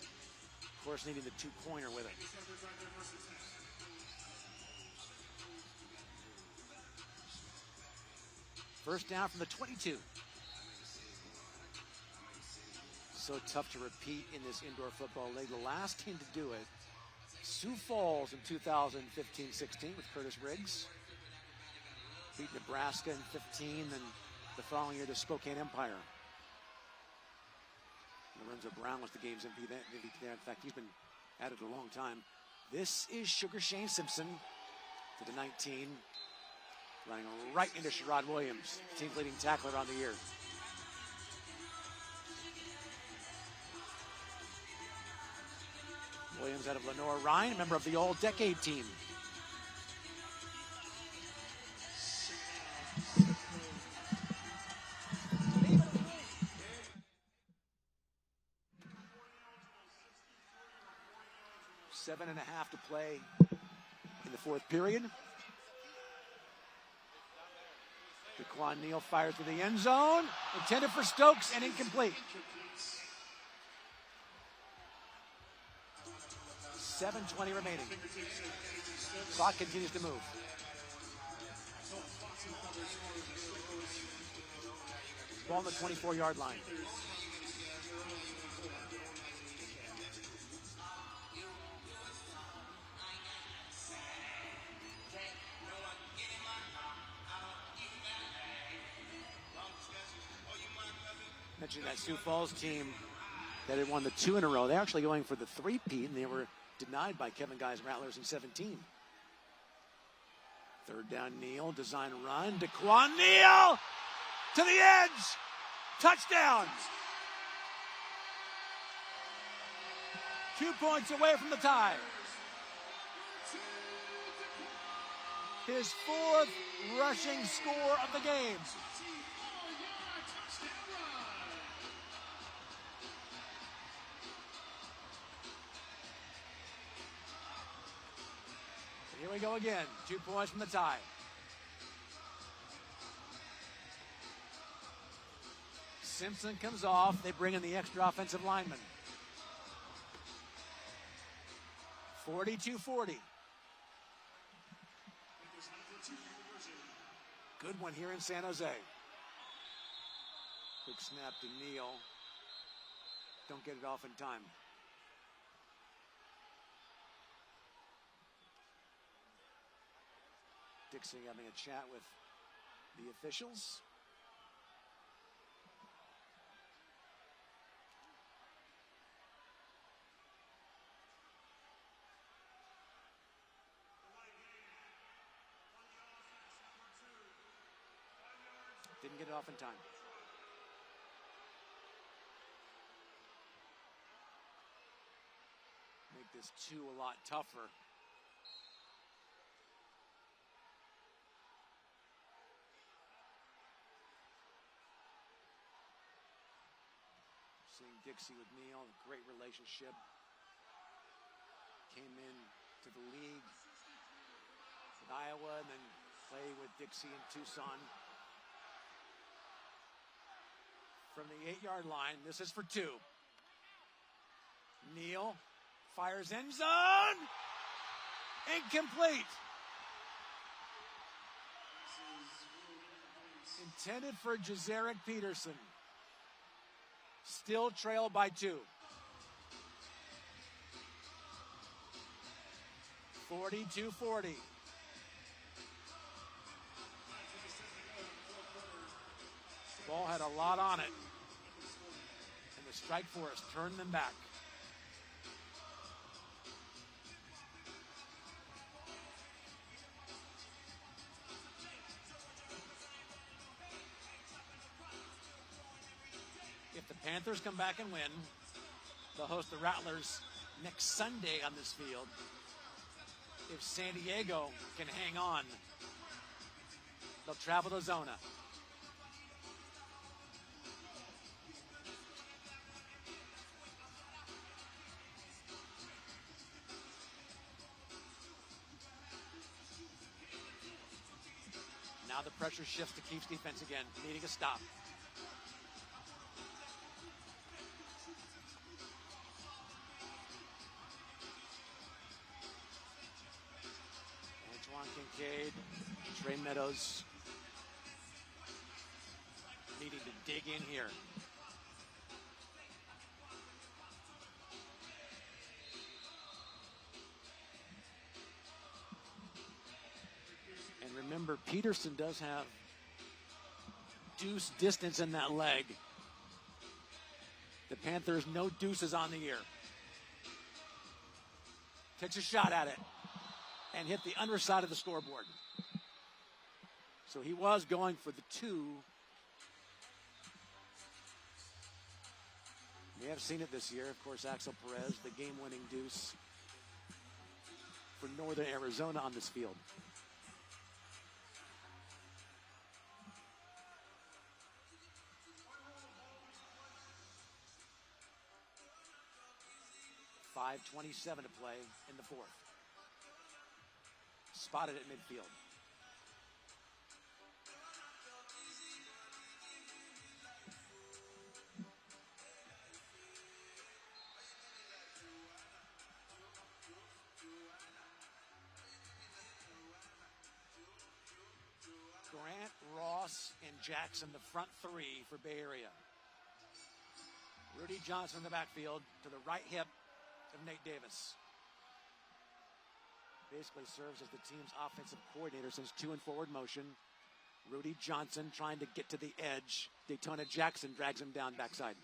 Of course, needing the two-pointer with it. First down from the 22. So tough to repeat in this indoor football league. The last team to do it, Sioux Falls in 2015-16 with Curtis Riggs. Beat Nebraska in 15, then the following year the Spokane Empire. Lorenzo Brown was the game's MVP there. In fact, he's been at it a long time. This is Sugar Shane Simpson to the 19. Running right into Sherrod Williams, team's leading tackler on the year. Williams out of Lenore Ryan, a member of the All-Decade team. Seven and a half to play in the fourth period. Daquan Neal fires to the end zone. Intended for Stokes and incomplete. 7:20 remaining. Clock continues to move. Ball on the 24-yard line. Mentioning that Sioux Falls team that had won the 2 in a row. They're actually going for the 3-peat, and they were denied by Kevin Guy's Rattlers in 17. Third down, Neal, design run. Daquan Neal to the edge. Touchdown. 2 points away from the tie. His 4th rushing score of the game. Here we go again. 2 points from the tie. Simpson comes off. They bring in the extra offensive lineman. 42-40. Good one here in San Jose. Quick snap to Neal. Don't get it off in time. Dixie having a chat with the officials. Didn't get it off in time. Make this 2 a lot tougher. Seeing Dixie with Neal, a great relationship. Came in to the league with Iowa and then played with Dixie in Tucson. From the 8-yard line, this is for 2. Neal fires end zone. Incomplete. Intended for Jazaric Peterson. Still trailed by 2. 42-40. Ball had a lot on it. And the strike force turned them back. Panthers come back and win, they'll host the Rattlers next Sunday on this field. If San Diego can hang on, they'll travel to Zona. Now the pressure shifts to Keefe's defense again, needing a stop. Antoine Kincaid, Trey Meadows needing to dig in here. And remember, Peterson does have deuce distance in that leg. The Panthers, no deuces on the year. Takes a shot at it and hit the underside of the scoreboard. So he was going for the 2. We have seen it this year. Of course, Axel Perez, the game-winning deuce for Northern Arizona on this field. .5:27 to play in the 4th. Spotted at midfield. Grant, Ross, and Jackson, the front 3 for Bay Area. Rudy Johnson in the backfield to the right hip of Nate Davis. Basically serves as the team's offensive coordinator since 2 in forward motion. Rudy Johnson trying to get to the edge. Daytona Jackson drags him down backside.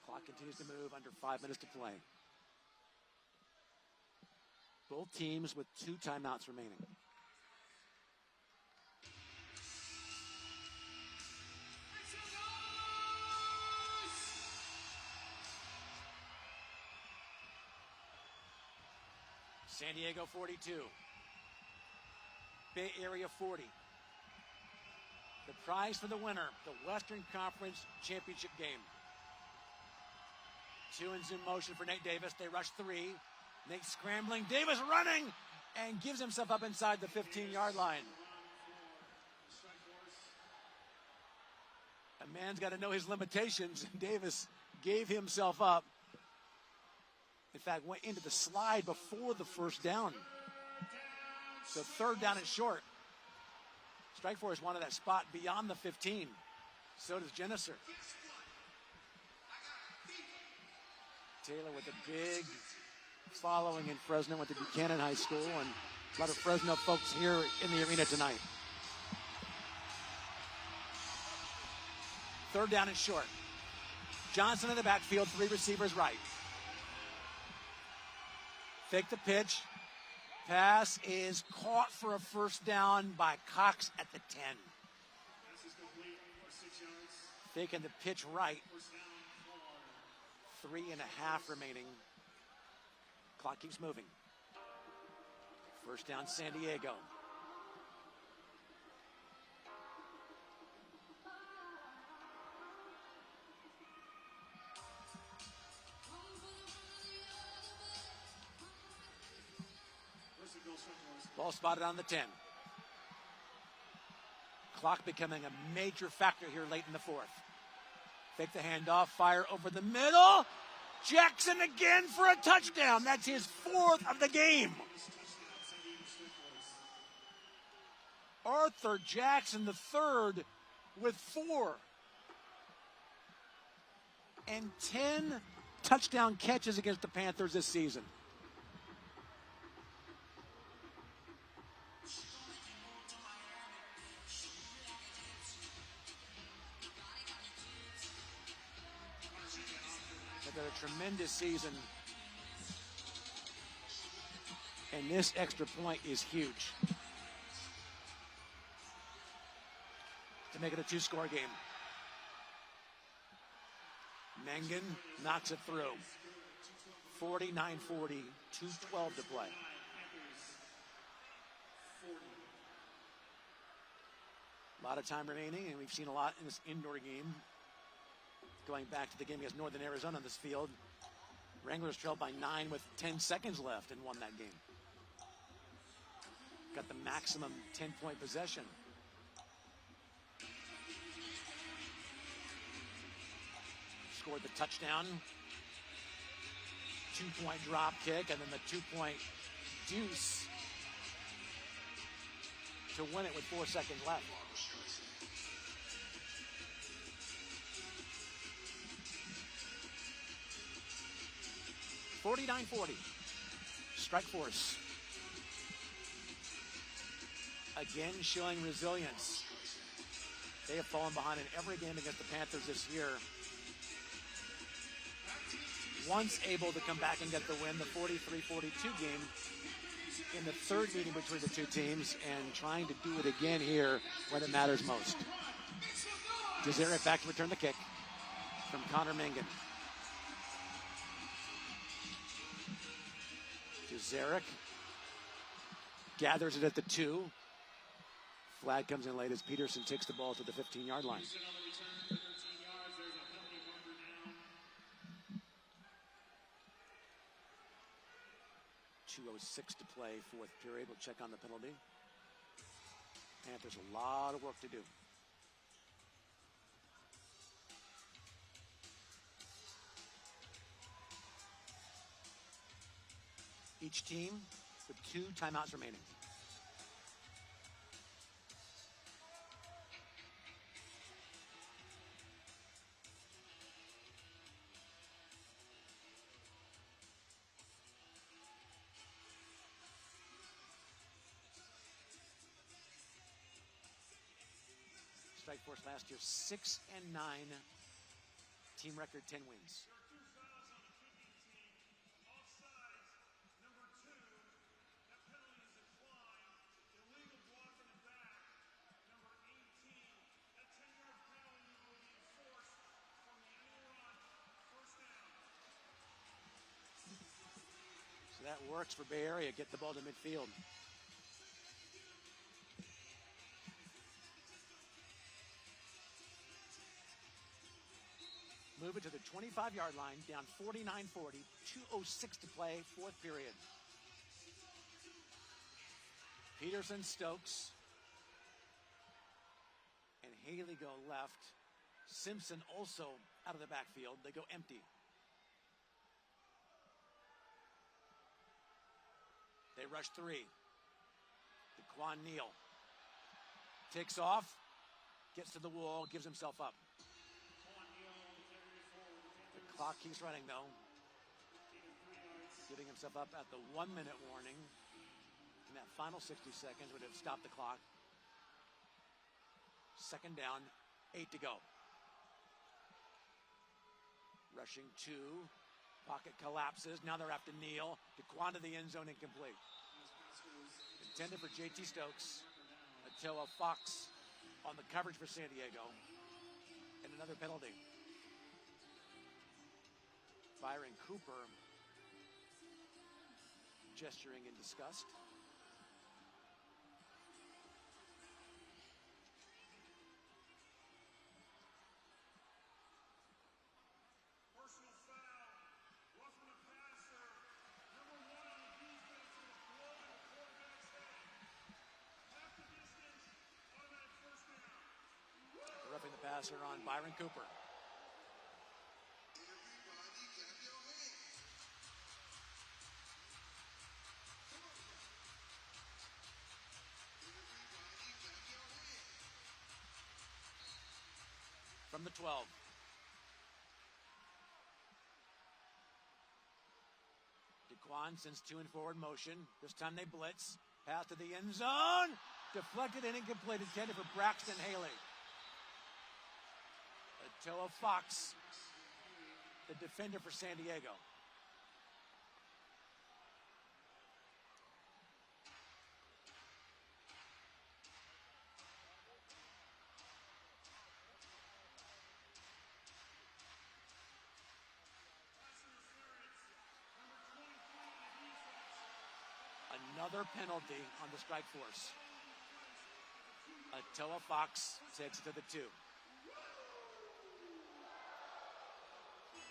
Clock continues to move, under 5 minutes to play. Both teams with 2 timeouts remaining. San Diego 42. Bay Area 40. The prize for the winner, the Western Conference Championship game. 2 in zoom motion for Nate Davis. They rush 3. Nate scrambling. Davis running and gives himself up inside the 15-yard line. A man's got to know his limitations. Davis gave himself up. In fact, went into the slide before the first down. So 3rd down and short. Strike Force wanted that spot beyond the 15. So does Genesser. Taylor with a big following in Fresno, went to Buchanan High School, and a lot of Fresno folks here in the arena tonight. 3rd down and short. Johnson in the backfield, 3 receivers right. Fake the pitch. Pass is caught for a first down by Cox at the 10. Faking the pitch right. 3.5 remaining. Clock keeps moving. First down, San Diego. Ball spotted on the 10. Clock becoming a major factor here late in the 4th. Fake the handoff, fire over the middle. Jackson again for a touchdown. That's his 4th of the game. Arthur Jackson, the 3rd, with 4. And 10 touchdown catches against the Panthers this season. A tremendous season, and this extra point is huge. To make it a two-score game. Mengen knocks it through. 49-40, 2:12 to play. A lot of time remaining, and we've seen a lot in this indoor game. Going back to the game against Northern Arizona on this field, Wranglers trailed by 9 with 10 seconds left and won that game. Got the maximum 10-point possession. Scored the touchdown. 2-point drop kick, and then the 2-point deuce to win it with 4 seconds left. $49-40. Strike Force. Again showing resilience. They have fallen behind in every game against the Panthers this year. Once able to come back and get the win, the 43-42 game in the third meeting between the two teams, and trying to do it again here when it matters most. Jazaric back to return the kick from Connor Mengen. Jazaric gathers it at the 2. Flag comes in late as Peterson takes the ball to the 15-yard line. 2:06 to play, fourth period. We'll check on the penalty. Panthers a lot of work to do. Each team with 2 timeouts remaining. Strike Force last year 6-9, team record 10 wins. So that works for Bay Area. Get the ball to midfield. Move it to the 25-yard line, down 49-40, 2:06 to play, fourth period. Peterson, Stokes, and Haley go left. Simpson also out of the backfield. They go empty. They rush 3. DeQuan Neal takes off, gets to the wall, gives himself up. Clock keeps running though. Giving himself up at the 1-minute warning. And that final 60 seconds would have stopped the clock. Second down, 8 to go. Rushing 2. Pocket collapses. Now they're after Neal. DeQuan to the end zone, incomplete. Intended for J.T. Stokes. Attila Fox on the coverage for San Diego. And another penalty. Byron Cooper gesturing in disgust. Personal foul. Roughing the passer. Number 1 on the defense with a blow to the quarterback's head. Half the distance, automatic first down. Roughing the passer on Byron Cooper. From the 12. DeQuan sends 2 in forward motion. This time they blitz. Pass to the end zone. Deflected and incomplete. Intended for Braxton Haley. Attila Fox, the defender for San Diego. Another penalty on the strike force. Atoa Fox takes it to the 2.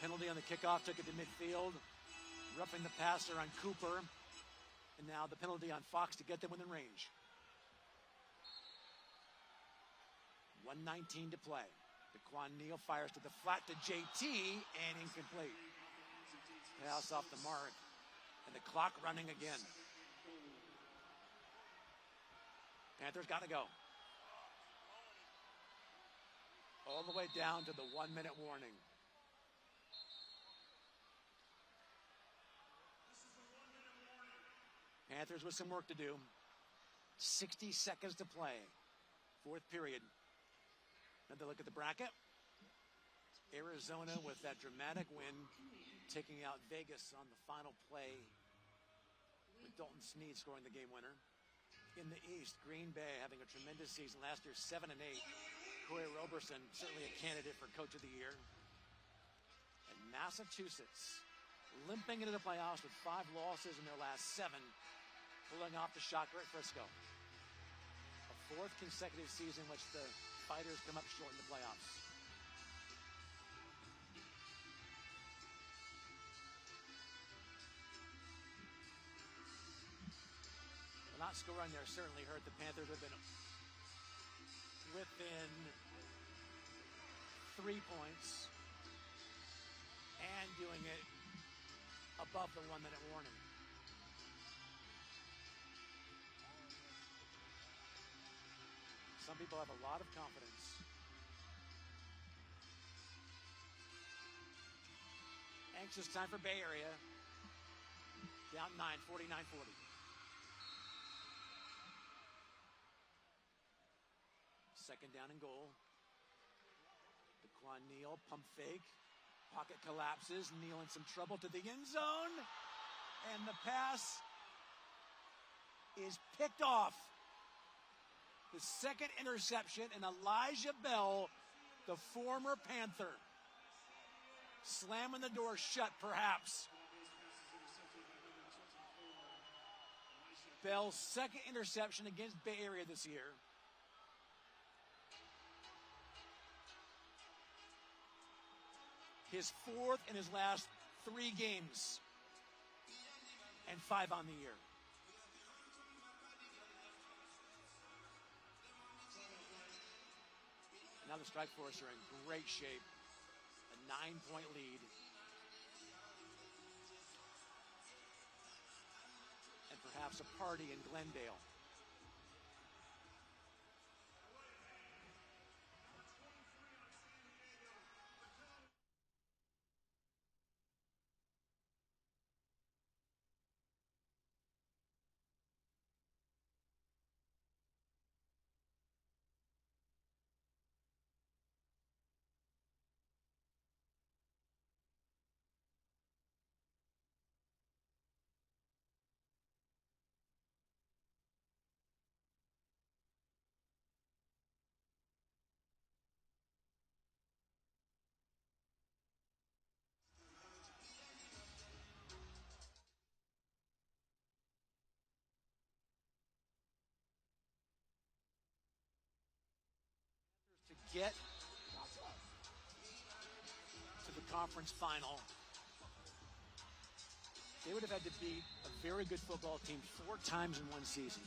Penalty on the kickoff, took it to midfield. Roughing the passer on Cooper. And now the penalty on Fox to get them within range. 1:19 to play. DeQuan Neal fires to the flat to JT and incomplete. Pass off the mark. And the clock running again. Panthers got to go. All the way down to the 1-minute warning. Panthers with some work to do. 60 seconds to play. 4th period. Another look at the bracket. Arizona with that dramatic win, taking out Vegas on the final play with Dalton Snead scoring the game winner. In the East, Green Bay having a tremendous season. Last year, 7-8. Corey Roberson, certainly a candidate for Coach of the Year. And Massachusetts, limping into the playoffs with 5 losses in their last 7, pulling off the shocker at Frisco. A 4th consecutive season in which the Fighters come up short in the playoffs. Well, not scoring there certainly hurt. The Panthers have been within 3 points and doing it above the 1-minute warning. Some people have a lot of confidence. Anxious time for Bay Area. Down 9, 49-40. Second down and goal. DeQuan Neal, pump fake. Pocket collapses. Neal in some trouble to the end zone. And the pass is picked off. The second interception, and Elijah Bell, the former Panther, slamming the door shut, perhaps. Bell's second interception against Bay Area this year. His 4th in his last 3 games, and 5 on the year. Now the Strike Force are in great shape. A 9-point lead. And perhaps a party in Glendale. Get to the conference final, they would have had to beat a very good football team 4 times in one season.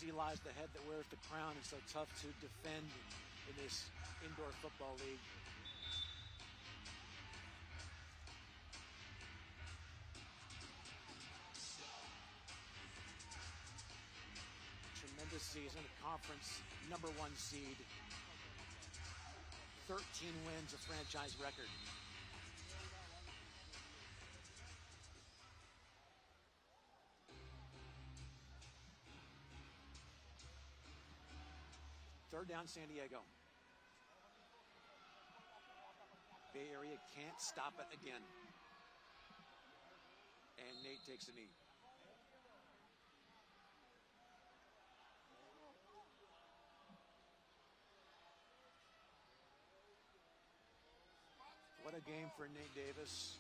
easy lies the head that wears the crown, and so tough to defend in this indoor football league. Tremendous season, conference #1 seed. 13 wins, a franchise record. Third down, San Diego. Bay Area can't stop it again. And Nate takes a knee. What a game for Nate Davis.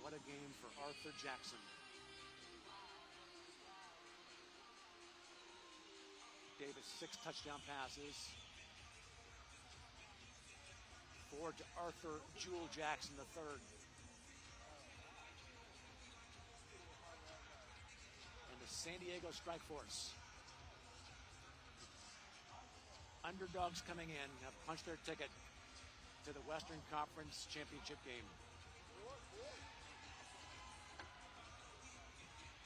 What a game for Arthur Jackson. Davis, 6 touchdown passes. 4 to Arthur Jewel Jackson III. And the San Diego Strike Force. Underdogs coming in have punched their ticket to the Western Conference Championship game.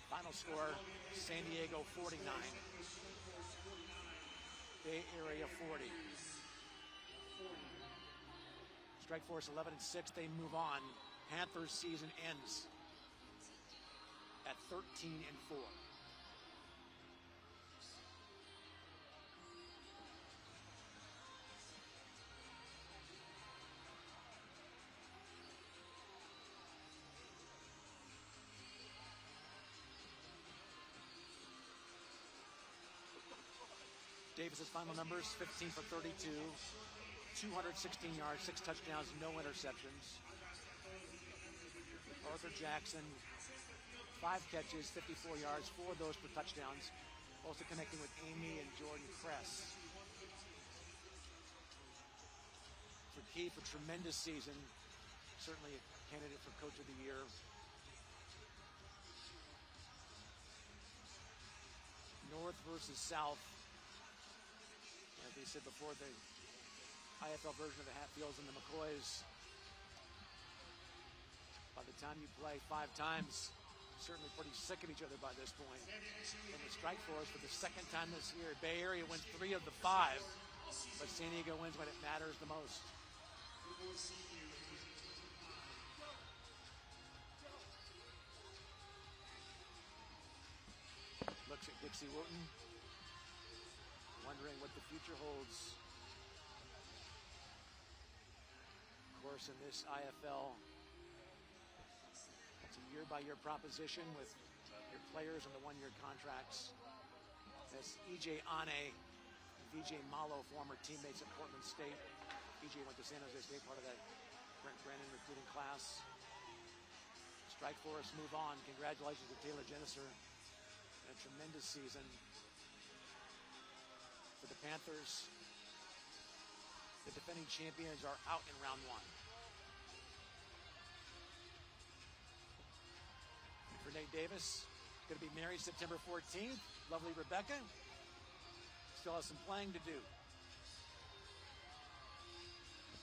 Final score, San Diego 49. Bay Area 40. Strike Force 11-6, they move on. Panthers season ends at 13-4. Davis's final numbers, 15 for 32, 216 yards, 6 touchdowns, no interceptions. Arthur Jackson, 5 catches, 54 yards, 4 of those for touchdowns. Also connecting with Amy and Jordan Kress. For Keith, a tremendous season. Certainly a candidate for Coach of the Year. North versus South. As we said before, the IFL version of the Hatfields and the McCoys. By the time you play 5 times, certainly pretty sick of each other by this point. And the Strike Force for the second time this year. Bay Area wins 3 of the 5, but San Diego wins when it matters the most. Looks at Dixie Wooten, wondering what the future holds. Of course, in this IFL, it's a year-by-year proposition with your players on the 1-year contracts. That's EJ Ane and VJ Malo, former teammates at Portland State. EJ went to San Jose State, part of that Brent Brennan recruiting class. Strike Force move on. Congratulations to Taylor Jenniser. A tremendous season. For the Panthers, the defending champions are out in round 1. For Nate Davis, going to be married September 14th. Lovely Rebecca. Still has some playing to do.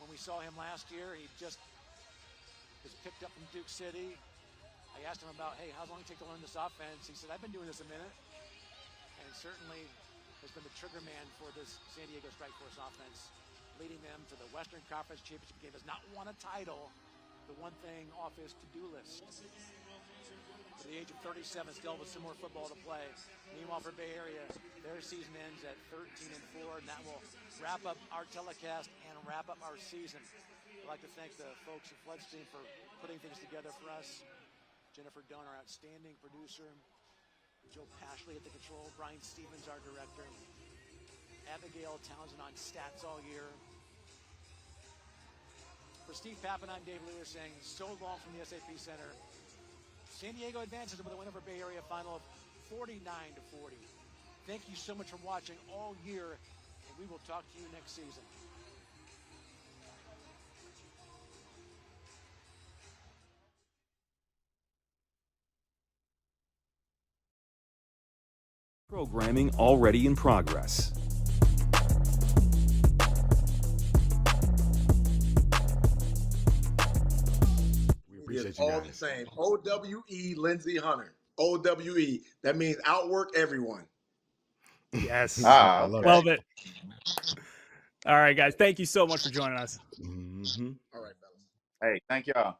When we saw him last year, he just was picked up from Duke City. I asked him about, hey, how long did it take to learn this offense? He said, I've been doing this a minute. And certainly has been the trigger man for this San Diego Strike Force offense, leading them to the Western Conference Championship game. Has not won a title, the one thing off his to-do list. At the age of 37, still with some more football to play. Meanwhile, for Bay Area, their season ends at 13-4, and that will wrap up our telecast and wrap up our season. I'd like to thank the folks at Floodstream for putting things together for us. Jennifer Dunn, our outstanding producer. Joe Pashley at the control. Brian Stevens, our director. Abigail Townsend on stats all year. For Steve Pappen, I'm Dave Lewis saying so long from the SAP Center. San Diego advances with a win over Bay Area, final of 49-40. Thank you so much for watching all year, and we will talk to you next season. Programming already in progress. We appreciate you all guys. The same. OWE Lindsey Hunter. OWE. That means outwork everyone. Yes. Ah, okay. Love it. All right, guys. Thank you so much for joining us. All right, fellas. Hey, thank y'all.